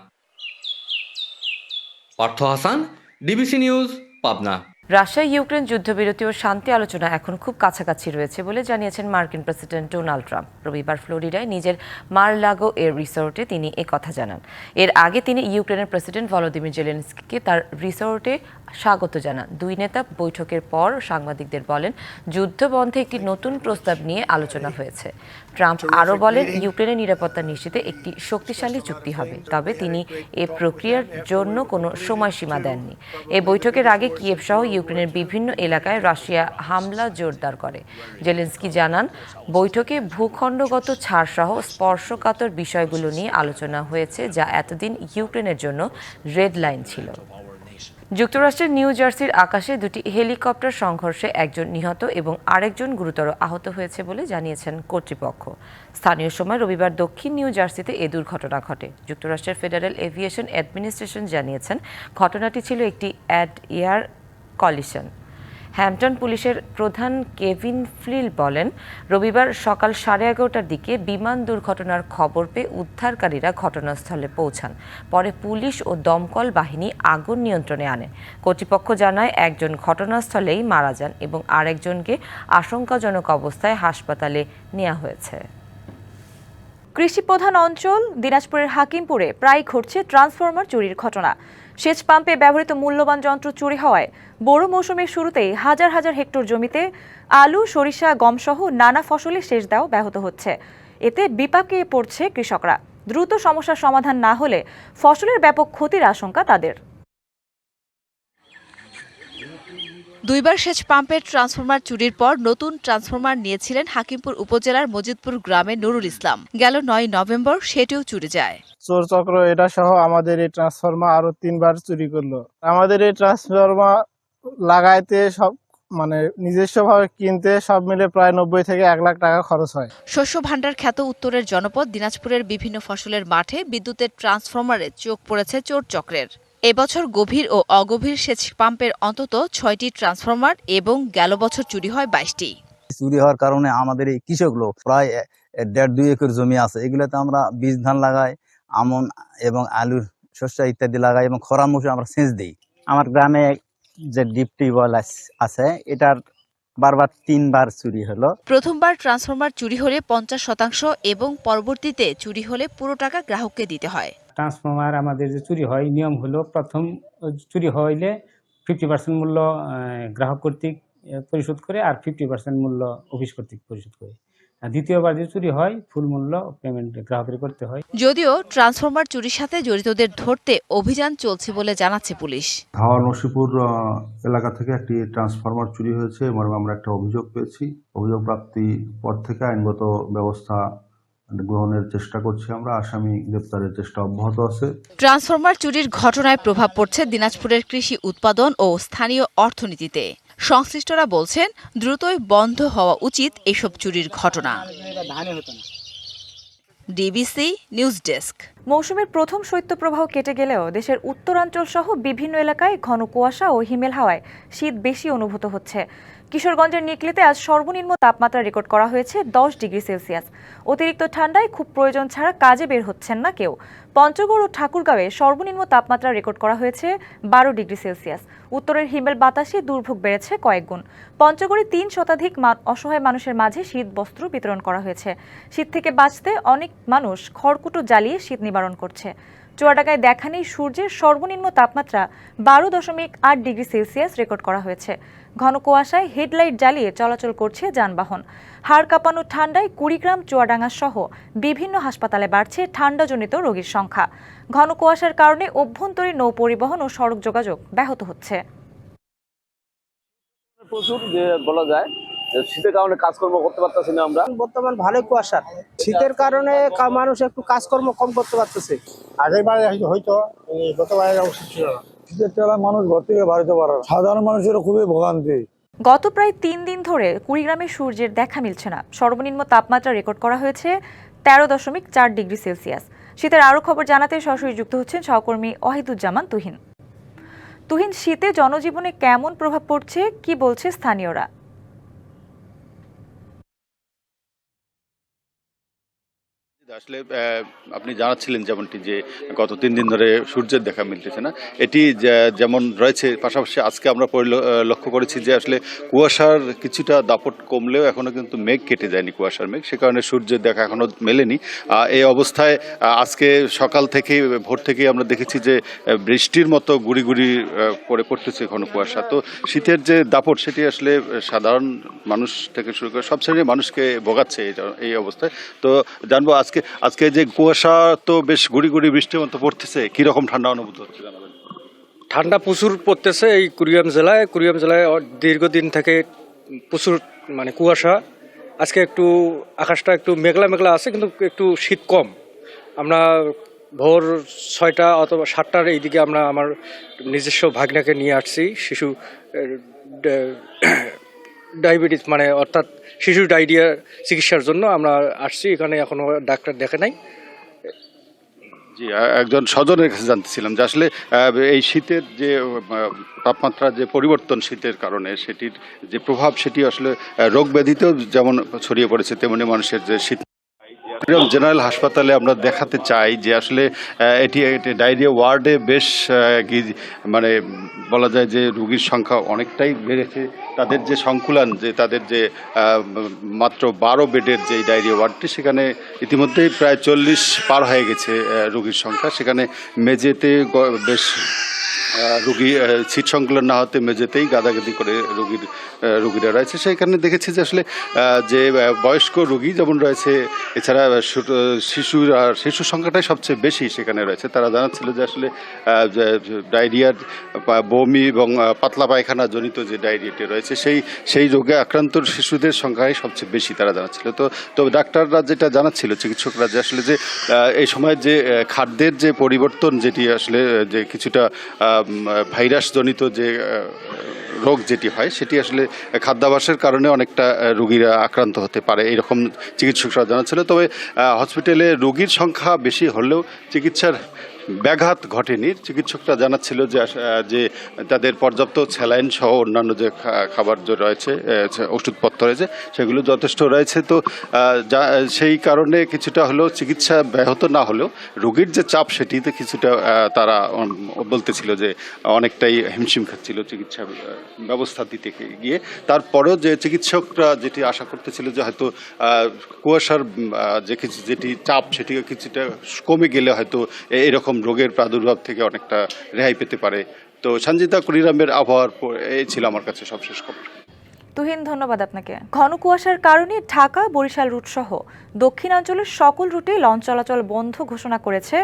Partha Hasan, DBC news, Pabna. Russia Ukraine যুদ্ধবিরতি ও শান্তি আলোচনা এখন খুব কাছাকাছি রয়েছে বলে জানিয়েছেন মার্কিন প্রেসিডেন্ট ডোনাল্ড ট্রাম্প। রবিবার ফ্লোরিডায় নিজের মার-লাগো এর রিসোর্টে তিনি একথা জানান। এর আগে তিনি ইউক্রেনের প্রেসিডেন্ট ভলোদিমির জেলেনস্কিকে তার রিসোর্টে স্বাগত জানান। দুই নেতা বৈঠকের পর সাংবাদিকদের বলেন, যুদ্ধ বন্ধে একটি নতুন প্রস্তাব নিয়ে আলোচনা হয়েছে। ট্রাম্প আরও বলেন, ইউক্রেনের নিরাপত্তা নিশ্চিতে একটি শক্তিশালী চুক্তি হবে, তবে তিনি এ প্রক্রিয়ার জন্য কোনো সময়সীমা দেননি। এই বৈঠকের আগে কিয়েভ সহ ইউক্রেনের বিভিন্ন এলাকায় রাশিয়া হামলা জোরদার করে। জেলেনস্কি জানান, বৈঠকে ভূখণ্ডগত ছাড়সহ স্পর্শকাতর বিষয়গুলো নিয়ে আলোচনা হয়েছে, যা এতদিন ইউক্রেনের জন্য রেড লাইন ছিল। যুক্তরাষ্ট্রের নিউ জার্সির আকাশে দুটি হেলিকপ্টার সংঘর্ষে একজন নিহত এবং আরেকজন গুরুতর আহত হয়েছে বলে জানিয়েছেন কর্তৃপক্ষ। স্থানীয় সময় রবিবার দক্ষিণ নিউ জার্সিতে এ দুর্ঘটনা ঘটে। যুক্তরাষ্ট্রের ফেডারেল এভিয়েশন অ্যাডমিনিস্ট্রেশন জানিয়েছেন, ঘটনাটি ছিল একটি এয়ার কলিশন। হ্যাম্পটন পুলিশের প্রধান কেভিন ফ্লিল বলেন, রবিবার সকাল 11:30টার দিকে বিমান দুর্ঘটনার খবর পেয়ে উদ্ধারকারীরা ঘটনাস্থলে পৌঁছান। পরে পুলিশ ও দমকল বাহিনী আগুন নিয়ন্ত্রণে আনে। কর্তৃপক্ষ জানায়, একজন ঘটনাস্থলেই মারা যান এবং আরেকজনকে আশঙ্কাজনক অবস্থায় হাসপাতালে নেওয়া হয়েছে। কৃষিপ্রধান অঞ্চল দিনাজপুরের হাকিমপুরে প্রায় ঘটছে ট্রান্সফরমার চুরির ঘটনা। সেচ পাম্পে ব্যবহৃত মূল্যবান যন্ত্র চুরি হওয়ায় বড় মৌসুমের শুরুতেই হাজার হাজার হেক্টর জমিতে আলু, সরিষা, গমসহ নানা ফসলের সেচ দেওয়া ব্যাহত হচ্ছে। এতে বিপাকে পড়ছে কৃষকরা। দ্রুত সমস্যার সমাধান না হলে ফসলের ব্যাপক ক্ষতির আশঙ্কা তাদের। দুইবার সেচ পাম্পের ট্রান্সফরমার চুরির পর নতুন ট্রান্সফরমার নিয়েছিলেন হাকিমপুর উপজেলার মজিদপুর গ্রামের নুরুল ইসলাম। গেল 9 নভেম্বর সেটিও চুরি যায়। চোর চক্র এটা সহ আমাদের এই ট্রান্সফরমার আরো 3বার চুরি করলো। আমাদের এই ট্রান্সফরমার লাগাইতে সব নিজস্বভাবে কিনতে সব মিলে প্রায় 90 থেকে 1 লাখ টাকা খরচ হয়। শস্য ভাণ্ডার খ্যাত উত্তরের জনপদ দিনাজপুরের বিভিন্ন ফসলের মাঠে বিদ্যুতের ট্রান্সফরমারে চোখ পড়েছে চোর চক্রের। এবছর গভীর ও অগভীর সেচ পাম্পের অন্তত 6টি ট্রান্সফরমার এবং গেল বছর চুরি হয় 22টি। চুরি হওয়ার কারণে আমাদের এই কৃষকগুলো প্রায় 1.5-2 একর জমি আছে, এগুলোতে আমরা বীজ ধান লাগাই, আমন এবং আলুর শস্য ইত্যাদি লাগাই এবং খরা মৌসুমে আমরা সেচ দিই। আমার গ্রামে যে ডিপ টিউবওয়েল আছে, এটার বারবার 3বার চুরি হলো। প্রথমবার ট্রান্সফরমার চুরি হলে 50% এবং পরবর্তীতে চুরি হলে পুরো টাকা গ্রাহককে দিতে হয়। ট্রান্সফরমার আমাদের যে চুরি হয়, নিয়ম হলো প্রথম চুরি হইলে 50% মূল্য গ্রাহক কর্তৃক পরিশোধ করে, আর 50% মূল্য অফিস কর্তৃক পরিশোধ করে। আর দ্বিতীয়বার যে চুরি হয় ফুল মূল্য পেমেন্ট গ্রাহকের করতে হয়। যদিও ট্রান্সফরমার চুরির সাথে জড়িতদের ধরতে অভিযান চলছে বলে জানাচ্ছে পুলিশ। ধাওয়া নসিপুর এলাকা থেকে একটি ট্রান্সফরমার চুরি হয়েছে, মর্মে আমরা একটা অভিযোগ পেয়েছি। অভিযোগ প্রাপ্তির পর থেকে আইনগত ব্যবস্থা গ্রহণের চেষ্টা করছি আমরা। আসামি গ্রেপ্তারের চেষ্টা অব্যাহত আছে। ট্রান্সফরমার চুরির ঘটনায় প্রভাব পড়ছে দিনাজপুরের কৃষি উৎপাদন ও স্থানীয় অর্থনীতিতে। সংশ্লিষ্টরা বলছেন দ্রুতই বন্ধ হওয়া উচিত এসব চুরির ঘটনা। DBC news desk. মৌসুমের প্রথম শৈত্যপ্রবাহ কেটে গেলেও দেশের উত্তরাঞ্চল সহ বিভিন্ন এলাকায় ঘন কুয়াশা ও হিমেল হাওয়ায় শীত বেশি অনুভূত হচ্ছে। কিশোরগঞ্জের নিকলিতে আজ সর্বনিম্ন তাপমাত্রা রেকর্ড করা হয়েছে 10 ডিগ্রি সেলসিয়াস। অতিরিক্ত ঠান্ডায় খুব প্রয়োজন ছাড়া কাজে বের হচ্ছেন না কেউ। পঞ্চগড় ও ঠাকুরগাঁওয়ে সর্বনিম্ন তাপমাত্রা রেকর্ড করা হয়েছে 12 ডিগ্রি সেলসিয়াস। উত্তরের হিমেল বাতাসে দুর্ভোগ বেড়েছে কয়েক গুণ। পঞ্চগড়ে 3 শতাধিক অসহায় মানুষের মাঝে শীত বস্ত্র বিতরণ করা হয়েছে। শীত থেকে বাঁচতে অনেক মানুষ খড়কুটো জ্বালিয়ে শীত নিবারণ করছে। চুয়াডাঙ্গায় দেখা নেই সূর্যের সর্বনিম্ন তাপমাত্রা 12.8 ডিগ্রি সেলসিয়াস রেকর্ড করা হয়েছে। ঘন কুয়াশায় হেডলাইট জ্বালিয়ে চলাচল করছে যানবাহন। হাড় কাঁপানো ঠান্ডায় কুড়িগ্রাম, চুয়াডাঙ্গা সহ বিভিন্ন হাসপাতালে বাড়ছে ঠান্ডাজনিত রোগীর সংখ্যা। ঘন কুয়াশার কারণে অভ্যন্তরীণ নৌ পরিবহন ও সড়ক যোগাযোগ ব্যাহত হচ্ছে। প্রচুর যে বলা যায় শীতের কারণে কাজকর্ম করতে পারতেছি না আমরা। বর্তমান ভালোই কুয়াশা, শীতের কারণে মানুষ একটু কাজকর্ম কম করতে পারতেছে। আগেরবার হয়তো গতবারের অবস্থা ছিল না। শীতের ঠেলায় মানুষ ঘর থেকে বাড়িতে পারে না, সাধারণ মানুষের খুবই ভোগান্তি। গত প্রায় 3 দিন ধরে কুড়িগ্রামে সূর্যের দেখা মিলছে না। সর্বনিম্ন তাপমাত্রা রেকর্ড করা হয়েছে 13.4 ডিগ্রি সেলসিয়াস। শীতের আরও খবর জানাতে সরাসরি যুক্ত হচ্ছেন সহকর্মী ওয়াহিদুজ্জামান তুহিন। তুহিন, শীতে জনজীবনে কেমন প্রভাব পড়ছে, কি বলছে স্থানীয়রা? আসলে আপনি জানাচ্ছিলেন যেমনটি যে গত 3 দিন ধরে সূর্যের দেখা মিলতেছে না, এটি যেমন রয়েছে, পাশাপাশি আজকে আমরা লক্ষ্য করেছি যে আসলে কুয়াশার কিছুটা দাপট কমলেও এখনো কিন্তু মেঘ কেটে যায়নি, কুয়াশার মেঘ, সে কারণে সূর্যের দেখা এখনো মেলেনি। এই অবস্থায় আজকে সকাল থেকে ভোর থেকেই আমরা দেখেছি যে বৃষ্টির মতো গুড়ি গুড়ি করে পড়তেছে ঘন কুয়াশা। তো শীতের যে দাপট সেটি আসলে সাধারণ মানুষ থেকে শুরু করে সব শ্রেণীর মানুষকে ভোগাচ্ছে এই অবস্থায়। তো জানবো আজকে যে কুয়াশা তো বেশ গুড়ি গুড়ি বৃষ্টির মতো পড়তেছে, কিরকম ঠান্ডা অনুভূত হচ্ছে জানাবেন? ঠান্ডা প্রচুর পড়তেছে এই কুড়িগ্রাম জেলায় দীর্ঘদিন থেকে প্রচুর কুয়াশা। আজকে একটু আকাশটা একটু মেঘলা মেঘলা আছে, কিন্তু একটু শীত কম। আমরা ভোর 6টা অথবা 7টার এইদিকে আমরা আমার নিজস্ব ভাগনাকে নিয়ে আসছি শিশু ডায়াবেটিস অর্থাৎ শিশু ডায়রিয়া চিকিৎসার জন্য আমরা আসছি। এখানে এখনো ডাক্তার দেখে নাই। জি, একজন স্বজনের কাছে জানতেছিলাম যে আসলে এই শীতের যে তাপমাত্রা যে পরিবর্তন শীতের কারণে সেটির যে প্রভাব সেটি আসলে রোগ ব্যাধিতেও যেমন ছড়িয়ে পড়েছে, তেমনি মানুষের যে শীত। জেনারেল হাসপাতালে আমরা দেখাতে চাই যে আসলে এটি ডায়রিয়া ওয়ার্ডে বেশ বলা যায় যে রোগীর সংখ্যা অনেকটাই বেড়েছে। তাদের যে সংকুলান, যে তাদের যে মাত্র 12 বেডের যে ডায়রিয়া ওয়ার্ডটি, সেখানে ইতিমধ্যেই প্রায় 40 পার হয়ে গেছে রোগীর সংখ্যা। সেখানে মেঝেতে বেশ রোগী সিট সংকুলন না হতে মেঝেতেই গাদাগাদি করে রোগীরা রয়েছে। সেখানে দেখেছি যে আসলে যে বয়স্ক রোগী যেমন রয়েছে, এছাড়া শিশু সংখ্যাটাই সবচেয়ে বেশি সেখানে রয়েছে। তারা জানাচ্ছিল যে আসলে ডায়রিয়ার বমি এবং পাতলা পায়খানা জনিত যে ডায়রিয়াটি রয়েছে সেই রোগে আক্রান্ত শিশুদের সংখ্যাই সবচেয়ে বেশি তারা জানাচ্ছিল। তো ডাক্তাররা যেটা জানাচ্ছিল, চিকিৎসকরা, যে আসলে যে এই সময় যে খাদ্যের যে পরিবর্তন, যেটি আসলে যে কিছুটা ভাইরাস জনিত যে রোগ যেটি হয়, সেটি আসলে খাদ্যাভ্যাসের কারণে অনেকটা রোগীরা আক্রান্ত হতে পারে, এরকম চিকিৎসকরা জানাচ্ছিল। তবে হসপিটালে রোগীর সংখ্যা বেশি হলেও চিকিৎসার ব্যাঘাত ঘটেনি। চিকিৎসকরা জানাচ্ছিল যে তাদের পর্যাপ্ত স্যালাইন সহ অন্যান্য যে খাবার যে রয়েছে, ওষুধপত্র রয়েছে, সেগুলো যথেষ্ট রয়েছে। তো সেই কারণে কিছুটা হলেও চিকিৎসা ব্যাহত না হলেও রোগীর যে চাপ সেটিতে কিছুটা তারা বলতেছিল যে অনেকটাই হিমশিম খাচ্ছিল চিকিৎসা ব্যবস্থা দিতে গিয়ে। তারপরেও যে চিকিৎসকরা যেটি আশা করতেছিল যে হয়তো কুয়াশার যেটি চাপ সেটি কিছুটা কমে গেলে হয়তো এরকম রোগের প্রাদুর্ভাব থেকে অনেকটা রেহাই পেতে পারে। তো সঞ্জিতা, কুড়িগ্রামের আবহাওয়ার এই ছিল আমার কাছে সবশেষ খবর। তুহিন, ধন্যবাদ আপনাকে। ঘন কুয়াশার কারণে ঢাকা বরিশাল রুট সহ দক্ষিণাঞ্চলের সকল রুটে লঞ্চ চলাচল বন্ধ ঘোষণা করেছে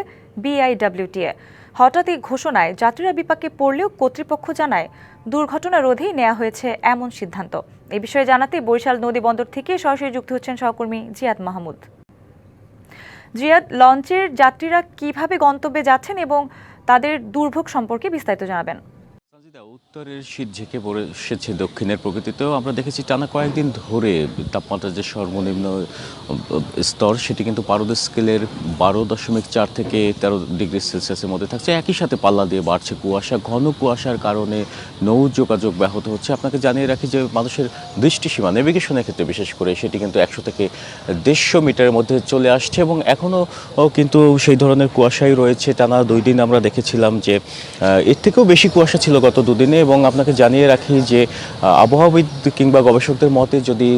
বিআইডব্লিউটিএ। হঠাৎ এই ঘোষণায় যাত্রীরা বিপাকে পড়লেও কর্তৃপক্ষ জানায় দুর্ঘটনা রোধেই নেওয়া হয়েছে এমন সিদ্ধান্ত। এ বিষয়ে জানাতে বরিশাল নদী বন্দর থেকে সরাসরি যুক্ত হচ্ছেন সহকর্মী জিয়াদ মাহমুদ। জিয়াদ, লঞ্চের যাত্রীরা কিভাবে গন্তব্যে যাচ্ছেন এবং তাদের দুর্ভোগ সম্পর্কে বিস্তারিত জানাবেন। উত্তরের শীত ঝেঁকে পড়ে এসেছে দক্ষিণের প্রকৃতিতেও। আমরা দেখেছি টানা কয়েকদিন ধরে তাপমাত্রার যে সর্বনিম্ন স্তর সেটি কিন্তু পারদ স্কেলের 12.4 থেকে 13 ডিগ্রি সেলসিয়াসের মধ্যে থাকছে। একই সাথে পাল্লা দিয়ে বাড়ছে কুয়াশা। ঘন কুয়াশার কারণে নৌ যোগাযোগ ব্যাহত হচ্ছে। আপনাকে জানিয়ে রাখি যে মানুষের দৃষ্টিসীমা নেভিগেশনের ক্ষেত্রে বিশেষ করে সেটি কিন্তু 100 থেকে 150 মিটারের মধ্যে চলে আসছে এবং এখনও কিন্তু সেই ধরনের কুয়াশাই রয়েছে। টানা 2 দিন আমরা দেখেছিলাম যে এর থেকেও বেশি কুয়াশা ছিল গত দুদিনে। এবং আপনাকে জানিয়ে রাখি যে আবহাওয়াবিদ কিংবা গবেষকদের মতে যদি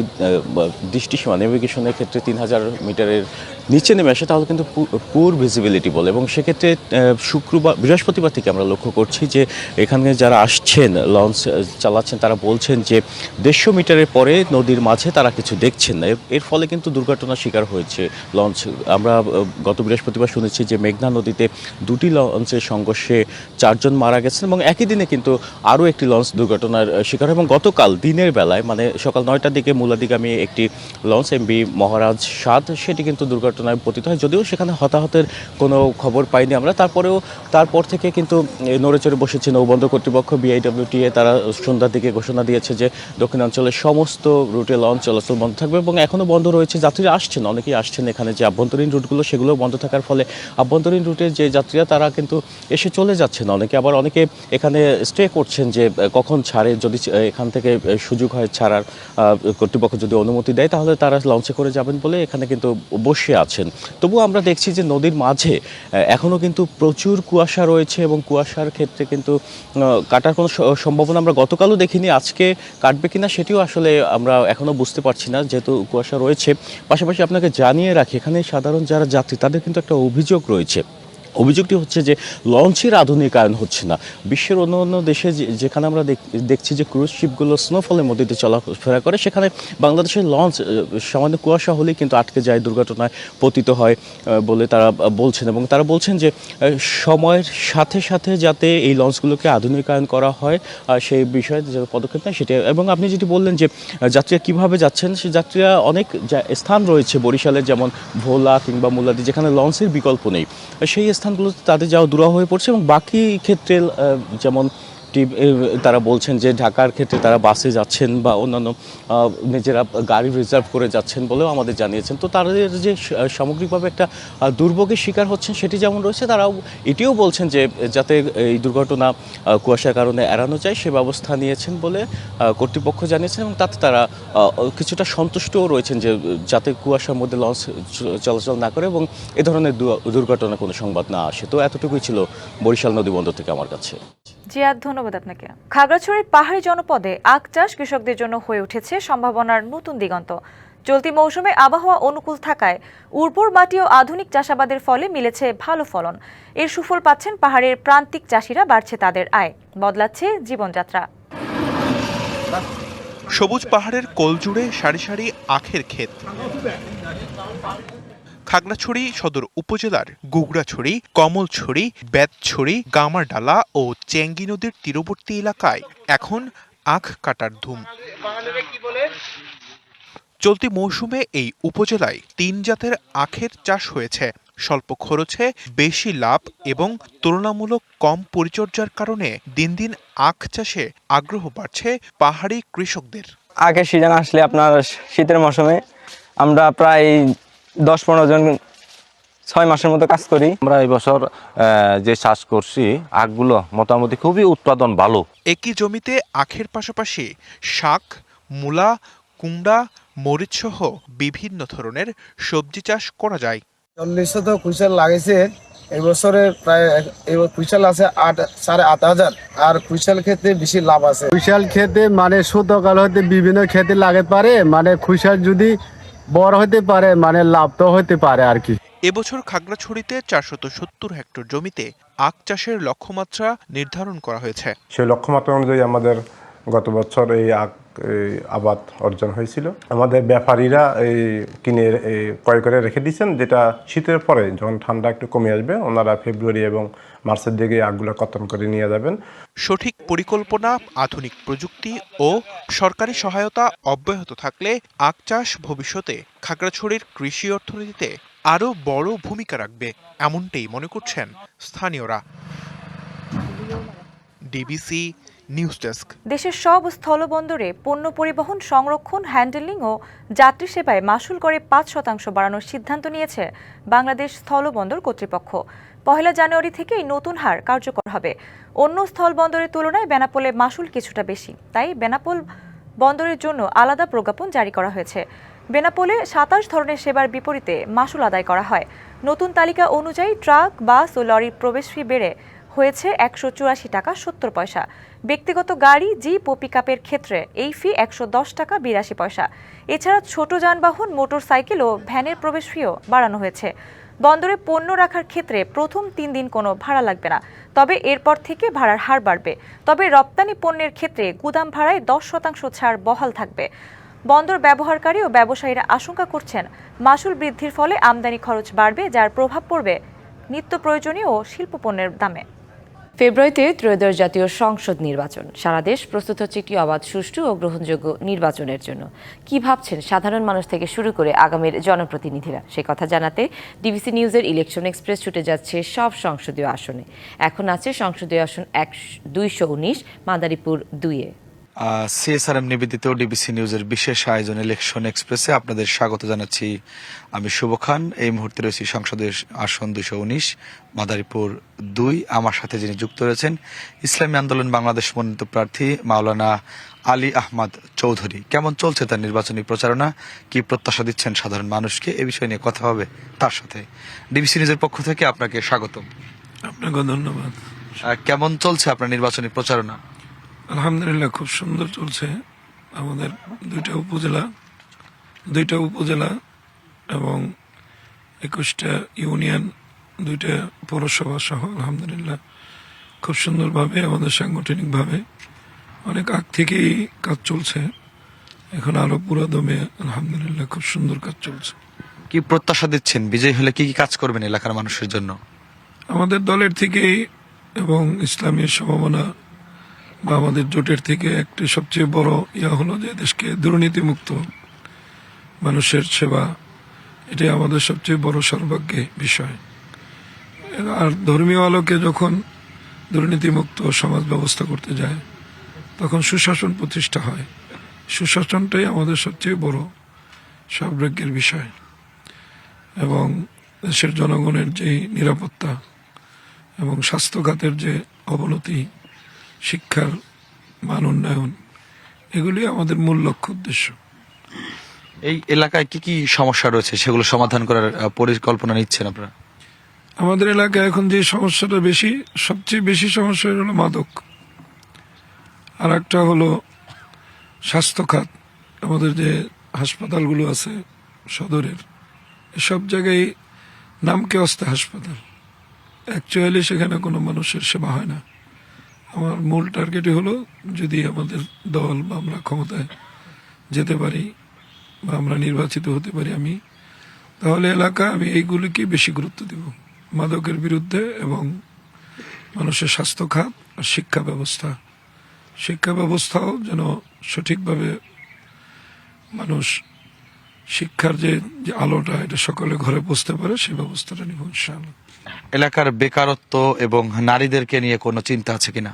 দৃষ্টিসীমা নেভিগেশনের ক্ষেত্রে 3000 মিটারের নিচে নেমে আসে তাহলে কিন্তু পুর ভিজিবিলিটি বলে। এবং সেক্ষেত্রে বৃহস্পতিবার থেকে আমরা লক্ষ্য করছি যে এখানে যারা আসছেন লঞ্চ চালাচ্ছেন তারা বলছেন যে 150 মিটারের পরে নদীর মাঝে তারা কিছু দেখছেন না। এর ফলে কিন্তু দুর্ঘটনার শিকার হয়েছে লঞ্চ। আমরা গত বৃহস্পতিবার শুনেছি যে মেঘনা নদীতে 2টি লঞ্চের সংঘর্ষে 4 জন মারা গেছেন এবং একই দিনে কিন্তু আরও একটি লঞ্চ দুর্ঘটনার শিকার। এবং গতকাল দিনের বেলায় মানে সকাল 9টার দিকে মুলাদিগামী একটি লঞ্চ এমবি মহারাজ 7 সেটি কিন্তু দুর্ঘটনায় পতিত হয়। যদিও সেখানে হতাহতের কোনো খবর পাইনি আমরা। তারপর থেকে কিন্তু নড়েচড়ে বসেছে নৌবন্দর কর্তৃপক্ষ বিআইডব্লিউটিএ। তারা সন্ধ্যার দিকে ঘোষণা দিয়েছে যে দক্ষিণাঞ্চলের সমস্ত রুটে লঞ্চ চলাচল বন্ধ থাকবে এবং এখনও বন্ধ রয়েছে। যাত্রীরা আসছেন, অনেকেই আসছেন এখানে। যে আভ্যন্তরীণ রুটগুলো সেগুলো বন্ধ থাকার ফলে আভ্যন্তরীণ রুটের যে যাত্রীরা তারা কিন্তু এসে চলে যাচ্ছেন। অনেকে এখানে স্টে করছেন যে কখন ছাড়ে, যদি এখান থেকে সুযোগ হয় ছাড়ার, কর্তৃপক্ষ যদি অনুমতি দেয় তাহলে তারা লঞ্চে করে যাবেন বলে এখানে কিন্তু বসে আছেন। তবুও আমরা দেখছি যে নদীর মাঝে এখনও কিন্তু প্রচুর কুয়াশা রয়েছে এবং কুয়াশার ক্ষেত্রে কিন্তু কাটার কোনো সম্ভাবনা আমরা গতকালও দেখিনি। আজকে কাটবে কিনা সেটিও আসলে আমরা এখনও বুঝতে পারছি না, যেহেতু কুয়াশা রয়েছে। পাশাপাশি আপনাকে জানিয়ে রাখি এখানে সাধারণ যারা যাত্রী তাদের কিন্তু একটা অভিযোগ রয়েছে। অভিযোগটি হচ্ছে যে লঞ্চের আধুনিকায়ন হচ্ছে না। বিশ্বের অন্য দেশে যেখানে আমরা দেখছি যে ক্রুজ শিপগুলো স্নোফলের মধ্যে দিয়ে চলাফেরা করে, সেখানে বাংলাদেশের লঞ্চ সামান্য কুয়াশা হলেই কিন্তু আটকে যায়, দুর্ঘটনায় পতিত হয় বলে তারা বলছেন। এবং তারা বলছেন যে সময়ের সাথে সাথে যাতে এই লঞ্চগুলোকে আধুনিকায়ন করা হয় সেই বিষয়ে যে পদক্ষেপ নেয় সেটা। এবং আপনি যেটি বললেন যে যাত্রীরা কীভাবে যাচ্ছেন, সেই যাত্রীরা অনেক স্থান রয়েছে বরিশালের, যেমন ভোলা কিংবা মুলাদি, যেখানে লঞ্চের বিকল্প নেই, সেই স্থানগুলোতে তাদের যাওয়া দুরূহ হয়ে পড়ছে। এবং বাকি ক্ষেত্রে যেমন তারা বলছেন যে ঢাকার ক্ষেত্রে তারা বাসে যাচ্ছেন বা অন্যান্য নিজেরা গাড়ি রিজার্ভ করে যাচ্ছেন বলেও আমাদের জানিয়েছেন। তো তাদের যে সামগ্রিকভাবে একটা দুর্ভোগের শিকার হচ্ছেন সেটি যেমন রয়েছে, তারাও এটিও বলছেন যে যাতে এই দুর্ঘটনা কুয়াশার কারণে এড়ানো যায় সে ব্যবস্থা নিয়েছেন বলে কর্তৃপক্ষ জানিয়েছেন। এবং তাতে তারা কিছুটা সন্তুষ্টও রয়েছেন যে যাতে কুয়াশার মধ্যে লঞ্চ চলাচল না করে এবং এ ধরনের দুর্ঘটনার কোনো সংবাদ না আসে। তো এতটুকুই ছিল বরিশাল নদীবন্দর থেকে আমার কাছে। জিয়াদ, ধন্যবাদ আপনাকে। খাগড়াছড়ির পাহাড়ি জনপদে আখ চাষ কৃষকদের জন্য হয়ে উঠেছে সম্ভাবনার নতুন দিগন্ত। চলতি মৌসুমে আবহাওয়া অনুকূল থাকায় উর্বর মাটি ও আধুনিক চাষাবাদের ফলে মিলেছে ভালো ফলন। এর সুফল পাচ্ছেন পাহাড়ের প্রান্তিক চাষিরা, বাড়ছে তাদের আয়, বদলাচ্ছে জীবনযাত্রা। সবুজ পাহাড়ের কোল জুড়ে সারি সারি আখের ক্ষেত। খাগড়াছড়ি সদর উপজেলার গুগড়াছড়ি, কমলছড়ি, বেতছড়ি, গামারডালা ও চেঙ্গি নদীর তীরবর্তী এলাকায় এখন আখ কাটার ধুম। চলতি মৌসুমে এই উপজেলায় 3 জাতের আখের চাষ হয়েছে। স্বল্প খরচে বেশি লাভ এবং তুলনামূলক কম পরিচর্যার কারণে দিন দিন আখ চাষে আগ্রহ বাড়ছে পাহাড়ি কৃষকদের। আখের সিজন আসলে আপনার শীতের মৌসুমে আমরা প্রায় 10-15 জন 6 মাসের মতো কাজ করি। আমরা এই বছর যে চাষ করছি আখগুলো মোটামুটি খুবই উৎপাদন ভালো। একই জমিতে আখের পাশাপাশি শাক, মূলা, কুমড়া, মরিচ সহ বিভিন্ন ধরনের সবজি চাষ করা যায়। 40 কুইশাল লাগাইছে এই বছরে, প্রায় কুইশাল আছে 8,500 আর কুইশাল খেতে বেশি লাভ আছে। কুইশাল খেতে মানে শীতকাল হতে বিভিন্ন খেতে লাগাতে পারে, মানে কুইশাল যদি বড় হতে পারে মানে লাভ তো হতে পারে আর কি। এবছর খাগড়াছড়িতে 470 হেক্টর জমিতে আখ চাষের লক্ষ্যমাত্রা নির্ধারণ করা হয়েছে। সেই লক্ষ্যমাত্রা অনুযায়ী আমাদের গত বছর এই আখ আবাদ অর্জন হয়েছিল। আমাদের ব্যাপারীরা কিনে ক্রয় করে রেখে দিয়েছেন, যেটা শীতের পরে যখন ঠান্ডা একটু কমে আসবে ওনারা ফেব্রুয়ারি এবং মার্চের দিকে আখগুলো কর্তন করে নিয়ে যাবেন। সঠিক পরিকল্পনা, আধুনিক প্রযুক্তি ও সরকারি সহায়তা অব্যাহত থাকলে আখ চাষ ভবিষ্যতে খাগড়াছড়ির কৃষি অর্থনীতিতে আরও বড় ভূমিকা রাখবে, এমনটাই মনে করছেন স্থানীয়রা। DBC news desk. দেশের সব স্থলবন্দরে পণ্য পরিবহন, সংরক্ষণ, হ্যান্ডেলিং ও যাত্রী সেবায় মাশুল করে ৫% বাড়ানোর সিদ্ধান্ত নিয়েছে বাংলাদেশ স্থলবন্দর কর্তৃপক্ষ। ১ জানুয়ারি থেকে এই নতুন হার কার্যকর হবে। অন্য স্থলবন্দরের তুলনায় বেনাপোলে মাশুল কিছুটা বেশি, তাই বেনাপোল বন্দরের জন্য আলাদা প্রজ্ঞাপন জারি করা হয়েছে। বেনাপোলে ২৭ ধরনের সেবার বিপরীতে মাশুল আদায় করা হয়। নতুন তালিকা অনুযায়ী ট্রাক, বাস ও লরির প্রবেশ ফি বেড়ে হয়েছে ১৮৪ টাকা ৭০ পয়সা। ব্যক্তিগত গাড়ি, জিপ ও পিকআপের ক্ষেত্রে এই ফি ১১০ টাকা ৮২ পয়সা। এছাড়া ছোট যানবাহন, মোটরসাইকেল ও ভ্যানের প্রবেশ ফিও বাড়ানো হয়েছে। বন্দরে পণ্য রাখার ক্ষেত্রে প্রথম ৩ দিন কোনো ভাড়া লাগবে না, তবে এরপর থেকে ভাড়ার হার বাড়বে। তবে রপ্তানি পণ্যের ক্ষেত্রে গুদাম ভাড়ায় ১০% ছাড় বহাল থাকবে। বন্দর ব্যবহারকারী ও ব্যবসায়ীরা আশঙ্কা করছেন মাশুল বৃদ্ধির ফলে আমদানি খরচ বাড়বে, যার প্রভাব পড়বে নিত্য প্রয়োজনীয় ও শিল্প পণ্যের দামে। ফেব্রুয়ারিতে ত্রয়োদশ জাতীয় সংসদ নির্বাচন। সারা দেশ প্রস্তুত হচ্ছে একটি অবাধ, সুষ্ঠু ও গ্রহণযোগ্য নির্বাচনের জন্য। কি ভাবছেন সাধারণ মানুষ থেকে শুরু করে আগামীর জনপ্রতিনিধিরা, সে কথা জানাতে ডিবিসি নিউজের ইলেকশন এক্সপ্রেস ছুটে যাচ্ছে সব সংসদীয় আসনে। এখন আছে সংসদীয় আসন ২১৯ মাদারীপুর ২-এ। সিএসআরএম নিবেদিত ডিবিসি নিউজের বিশেষ আয়োজন ইলেকশন এক্সপ্রেসে আপনাদের স্বাগত জানাচ্ছি। আমি শুভ খান। এই মুহূর্তে রয়েছি সংসদীয় আসন ২১৯ মাদারীপুর ২। আমার সাথে যিনি যুক্ত রয়েছেন ইসলামী আন্দোলন বাংলাদেশ মনোনীত প্রার্থী মাওলানা আলী আহমদ চৌধুরী। কেমন চলছে তার নির্বাচনী প্রচারণা, কি প্রত্যাশা দিচ্ছেন সাধারণ মানুষকে, এ বিষয় নিয়ে কথা হবে তার সাথে। ডিবিসি নিউজের পক্ষ থেকে আপনাকে স্বাগতম। আপনাকে ধন্যবাদ। কেমন চলছে আপনার নির্বাচনী প্রচারণা? আলহামদুলিল্লাহ, খুব সুন্দর চলছে। আমাদের দুইটা উপজেলা এবং ২১টা ইউনিয়ন, 2টা পৌরসভা সহ আলহামদুলিল্লাহ খুব সুন্দরভাবে আমাদের সাংগঠনিকভাবে অনেক আগ থেকেই কাজ চলছে। এখন আরো পুরো দমে আলহামদুলিল্লাহ খুব সুন্দর কাজ চলছে। কি প্রত্যাশা দিচ্ছেন, বিজয়ী হলে কি কি কাজ করবেন এলাকার মানুষের জন্য? আমাদের দলের থেকেই এবং ইসলামী সম্ভাবনা বা আমাদের জোটের থেকে একটি সবচেয়ে বড় হলো যে দেশকে দুর্নীতিমুক্ত, মানুষের সেবা, এটাই আমাদের সবচেয়ে বড় সৌভাগ্যের বিষয়। আর ধর্মীয় আলোকে যখন দুর্নীতিমুক্ত সমাজ ব্যবস্থা করতে যায় তখন সুশাসন প্রতিষ্ঠা হয়। সুশাসনটাই আমাদের সবচেয়ে বড় সৌভাগ্যের বিষয়। এবং দেশের জনগণের যে নিরাপত্তা এবং স্বাস্থ্য খাতের যে অবনতি, শিক্ষার মান উন্নয়ন, এগুলি আমাদের মূল লক্ষ্য উদ্দেশ্য। এই এলাকায় কি কি সমস্যা রয়েছে সেগুলো সমাধান করার পরিকল্পনা নিচ্ছেন আপনারা? আমাদের এলাকায় এখন যে সমস্যাটা সবচেয়ে বেশি সমস্যা হলো মাদক, আর একটা হলো স্বাস্থ্য খাত। আমাদের যে হাসপাতালগুলো আছে সদরের, সব জায়গায় নামকে অস্তে হাসপাতাল, অ্যাকচুয়ালি সেখানে কোনো মানুষের সেবা হয় না। আমার মূল টার্গেটই হলো যদি আমাদের দল বা আমরা ক্ষমতায় যেতে পারি বা আমরা নির্বাচিত হতে পারি তাহলে আমি এইগুলিকে বেশি গুরুত্ব দেব, মাদকের বিরুদ্ধে এবং মানুষের স্বাস্থ্য খাত আর শিক্ষা ব্যবস্থাও যেন সঠিকভাবে মানুষ শিক্ষার যে আলোটা এটা সকলে ঘরে পৌঁছতে পারে, সেই ব্যবস্থাটা নিব ইনশাআল্লাহ। এলাকার বেকারত্ব এবং নারীদেরকে নিয়ে কোনো চিন্তা আছে কিনা?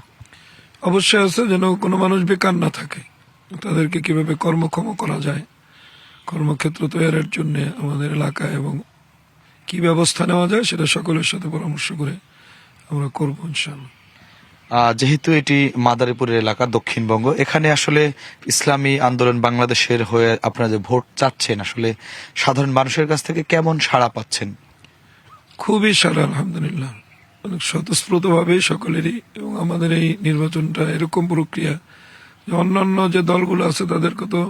অবশ্যই আছে, যেন কোনো মানুষ বেকার না থাকে। তাদেরকে কিভাবে কর্মক্ষম করা যায়, কর্মক্ষেত্র তৈরির জন্য আমাদের এলাকায় এবং কি ব্যবস্থা নেওয়া যায় সেটা সকলের সাথে পরামর্শ করে আমরা করবো ইনশাআল্লাহ। যেহেতু এটি মাদারীপুরের এলাকা, দক্ষিণবঙ্গ, এখানে আসলে ইসলামী আন্দোলন বাংলাদেশের হয়ে আপনারা যে ভোট চাচ্ছেন, আসলে সাধারণ মানুষের কাছ থেকে কেমন সাড়া পাচ্ছেন? খুবই সাড়া আলহামদুলিল্লাহ, অনেক স্বতঃস্ফূর্তভাবে সকলেরই। এবং আমাদের এই নির্বাচনটা এরকম প্রক্রিয়া যে অন্যান্য যে দলগুলো আছে তাদেরকে তো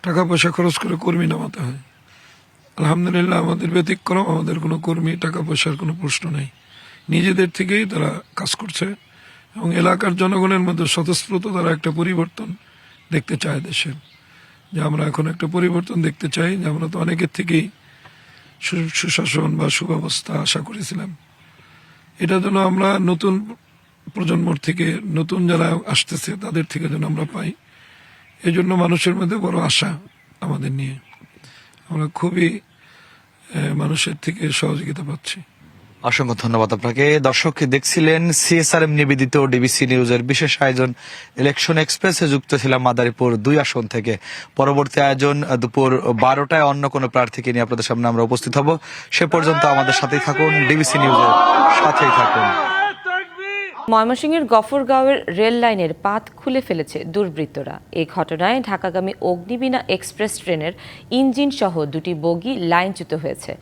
টাকা পয়সা খরচ করে কর্মী নামাতে হয়। আলহামদুলিল্লাহ আমাদের ব্যতিক্রম, আমাদের কোনো কর্মী টাকা পয়সার কোনো প্রশ্ন নেই, নিজেদের থেকেই তারা কাজ করছে এবং এলাকার জনগণের মধ্যে স্বতঃস্ফূর্ত তারা একটা পরিবর্তন দেখতে চায় দেশের, যে আমরা এখন একটা পরিবর্তন দেখতে চাই, যে আমরা তো অনেকের থেকেই সুশাসন বা সুব্যবস্থা আশা করেছিলাম। এটা যেন আমরা নতুন প্রজন্মর থেকে, নতুন যারা আসতেছে তাদের থেকে যেন আমরা পাই, এই জন্য মানুষের মধ্যে বড় আশা আমাদের নিয়ে। আমরা খুবই মানুষের থেকে সহযোগিতা পাচ্ছি। অসংখ্য ধন্যবাদ আপনাকে। দর্শক দেখছিলেন CSRM নিবেদিত ডিবিসি নিউজের বিশেষ আয়োজন ইলেকশন এক্সপ্রেসে যুক্ত ছিলাম মাদারীপুর 2 আসন থেকে। পরবর্তী আয়োজন দুপুর 12টায় অন্য কোনো প্রার্থীকে নিয়ে আপনাদের সামনে আমরা উপস্থিত হব। সে পর্যন্ত আমাদের সাথেই থাকুন, ডিবিসি নিউজের সাথেই থাকুন। ময়মনসিংহের গফরগাঁওয়ের রেল লাইনের পাত খুলে ফেলেছে দুর্বৃত্তরা। এই ঘটনায় ঢাকাগামী অগ্নিবীণা এক্সপ্রেস ট্রেনের ইঞ্জিন সহ 2টি বগি লাইনচ্যুত হয়েছে।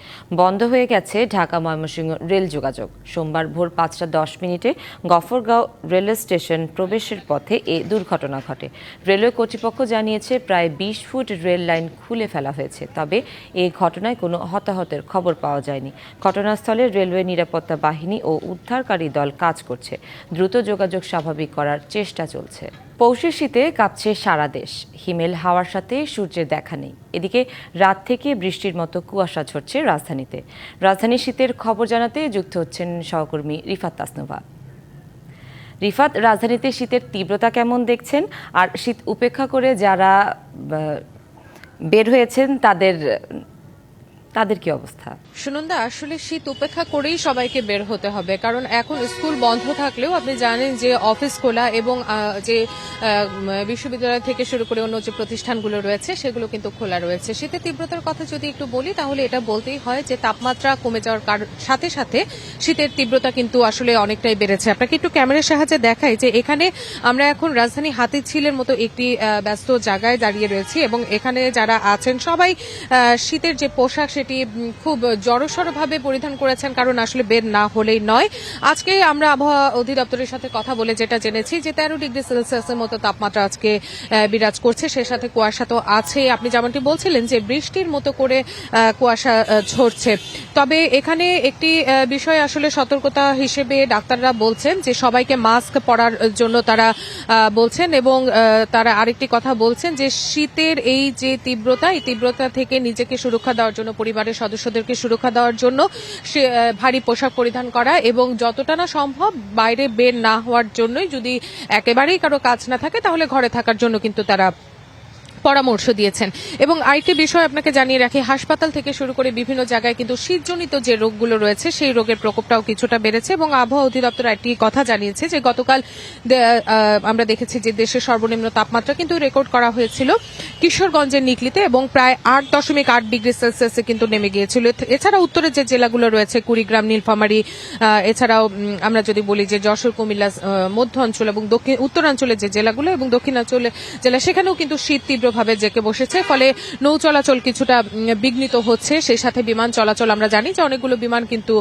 বন্ধ হয়ে গেছে ঢাকা ময়মনসিংহ রেল যোগাযোগ। সোমবার ভোর 5:10 গফরগাঁও রেলওয়ে স্টেশন প্রবেশের পথে এ দুর্ঘটনা ঘটে। রেলওয়ে কর্তৃপক্ষ জানিয়েছে প্রায় 20 ফুট রেল লাইন খুলে ফেলা হয়েছে, তবে এই ঘটনায় কোনো হতাহতের খবর পাওয়া যায়নি। ঘটনাস্থলে রেলওয়ে নিরাপত্তা বাহিনী ও উদ্ধারকারী দল কাজ করছে। দ্রুত যোগাযোগ স্বাভাবিক করার চেষ্টা চলছে। পৌষের শীতে কাঁপছে সারা দেশ। হিমেল হাওয়ার সাথে সূর্যের দেখা নেই। এদিকে রাত থেকে বৃষ্টির মতো কুয়াশা ঝরছে রাজধানীতে। রাজধানীর শীতের খবর জানাতে যুক্ত হচ্ছেন সহকর্মী রিফাত তাসনুভা। রিফাত, রাজধানীতে শীতের তীব্রতা কেমন দেখছেন, আর শীত উপেক্ষা করে যারা বের হয়েছেন তাদের কি অবস্থা? সুনন্দা, আসলে শীত উপেক্ষা করেই সবাইকে বের হতে হবে, কারণ এখন স্কুল বন্ধ থাকলেও আপনি জানেন যে অফিস খোলা এবং যে বিশ্ববিদ্যালয় থেকে শুরু করে অন্য যে প্রতিষ্ঠানগুলো রয়েছে সেগুলো কিন্তু খোলা রয়েছে। শীতের তীব্রতার কথা যদি একটু বলি তাহলে এটা বলতেই হয় যে তাপমাত্রা কমে যাওয়ার সাথে সাথে শীতের তীব্রতা কিন্তু আসলে অনেকটাই বেড়েছে। আপনাকে একটু ক্যামেরার সাহায্যে দেখাই যে এখানে আমরা এখন রাজধানী হাতিঝিলের মতো একটি ব্যস্ত জায়গায় দাঁড়িয়ে রয়েছি এবং এখানে যারা আছেন সবাই শীতের যে পোশাক সেটি খুব জড়সড়ভাবে পরিধান করেছেন, কারণ আসলে বের না হলেই নয়। আজকে আমরা আবহাওয়া অধিদপ্তরের সাথে কথা বলে যেটা জেনেছি যে 13 ডিগ্রি সেলসিয়াসের মতো তাপমাত্রা আজকে বিরাজ করছে। সে সাথে কুয়াশা তো আছে, আপনি যেমনটি বলছিলেন যে বৃষ্টির মতো করে কুয়াশা ঝরছে। তবে এখানে একটি বিষয় আসলে সতর্কতা হিসেবে ডাক্তাররা বলছেন যে সবাইকে মাস্ক পরার জন্য তারা বলছেন এবং তারা আরেকটি কথা বলছেন যে শীতের এই যে তীব্রতা, এই তীব্রতা থেকে নিজেকে সুরক্ষা দেওয়ার জন্য, পরিবারের সদস্যদেরকে সুরক্ষা দেওয়ার জন্য ভারী পোশাক পরিধান করা এবং যতটা না সম্ভব বাইরে বের না হওয়ার জন্যই, যদি একেবারেই কারো কাজ না থাকে তাহলে ঘরে থাকার জন্য কিন্তু তারা পরামর্শ দিয়েছেন। এবং আরেকটি বিষয় আপনাকে জানিয়ে রাখি, হাসপাতাল থেকে শুরু করে বিভিন্ন জায়গায় কিন্তু শীতজনিত যে রোগগুলো রয়েছে সেই রোগের প্রকোপটাও কিছুটা বেড়েছে এবং আবহাওয়া অধিদপ্তর একটি কথা জানিয়েছে যে গতকাল আমরা দেখেছি যে দেশের সর্বনিম্ন তাপমাত্রা কিন্তু রেকর্ড করা হয়েছিল কিশোরগঞ্জের নিকলিতে এবং প্রায় 8.8 ডিগ্রি সেলসিয়াসে কিন্তু নেমে গিয়েছিল। এছাড়া উত্তরের যে জেলাগুলো রয়েছে কুড়িগ্রাম, নীলফামারী, এছাড়াও আমরা যদি বলি যে যশোর, কুমিল্লা, মধ্য অঞ্চল এবং উত্তরাঞ্চলের যে জেলাগুলো এবং দক্ষিণাঞ্চলের জেলা, সেখানেও কিন্তু শীত তীব্রভাবে জেঁকে বসেছে। ফলে নৌ চলাচল কিছুটা বিঘ্নিত হচ্ছে। সেই সাথে বিমান চলাচল, আমরা জানি যে অনেকগুলো বিমান কিন্তু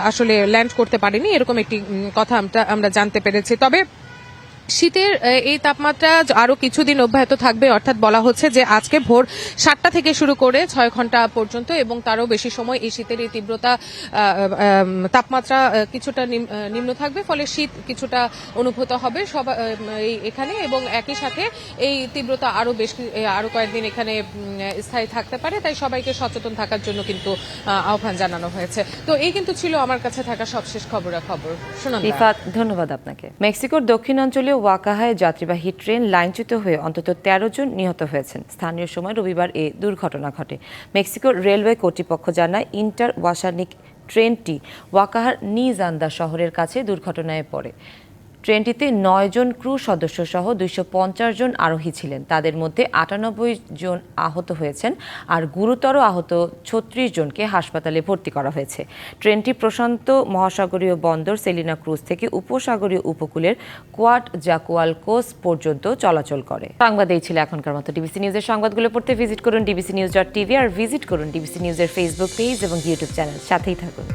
আসলে ল্যান্ড করতে পারেনি, এরকম একটি কথা আমরা জানতে পেরেছি। তবে শীতের এই তাপমাত্রা আরো কিছুদিন অব্যাহত থাকবে, অর্থাৎ বলা হচ্ছে যে আজকে ভোর 7টা থেকে শুরু করে 6 ঘন্টা পর্যন্ত এবং তারও বেশি সময় এই শীতের এই তীব্রতা তাপমাত্রা কিছুটা নিম্ন থাকবে। ফলে শীত কিছুটা অনুভূত হবে এখানে এবং একই সাথে এই তীব্রতা আরো কয়েকদিন এখানে স্থায়ী থাকতে পারে। তাই সবাইকে সচেতন থাকার জন্য কিন্তু আহ্বান জানানো হয়েছে। তো এই কিন্তু ছিল আমার কাছে থাকা সবশেষ খবরাখবর। রিফাত, ধন্যবাদ আপনাকে। মেক্সিকোর দক্ষিণাঞ্চলীয় ওয়াকাহায় যাত্রীবাহী ট্রেন লাইনচ্যুত হয়ে অন্তত 13 জন নিহত হয়েছেন। স্থানীয় সময় রবিবার এ দুর্ঘটনা ঘটে। মেক্সিকোর রেলওয়ে কর্তৃপক্ষ জানায় ইন্টার ওয়াসানিক ট্রেনটি ওয়াকাহার নিজান্দা শহরের কাছে দুর্ঘটনায় পড়ে। ট্রেনটিতে 9 জন ক্রু সদস্য সহ 250 জন আরোহী ছিলেন। তাদের মধ্যে 98 জন আহত হয়েছেন আর গুরুতর আহত 36 জনকে হাসপাতালে ভর্তি করা হয়েছে। ট্রেনটি প্রশান্ত মহাসাগরীয় বন্দর সেলিনা ক্রুজ থেকে উপসাগরীয় উপকূলের কোয়াট জাকুয়ালকোস পর্যন্ত চলাচল করে। সংবাদ এই ছিল এখনকার মতো। ডিবিসি নিউজের সংবাদগুলো পড়তে ভিজিট করুন dbcnews.tv আর ভিজিট করুন ডিবিসি নিউজের ফেসবুক পেজ এবং ইউটিউব চ্যানেল। সাথেই থাকুন।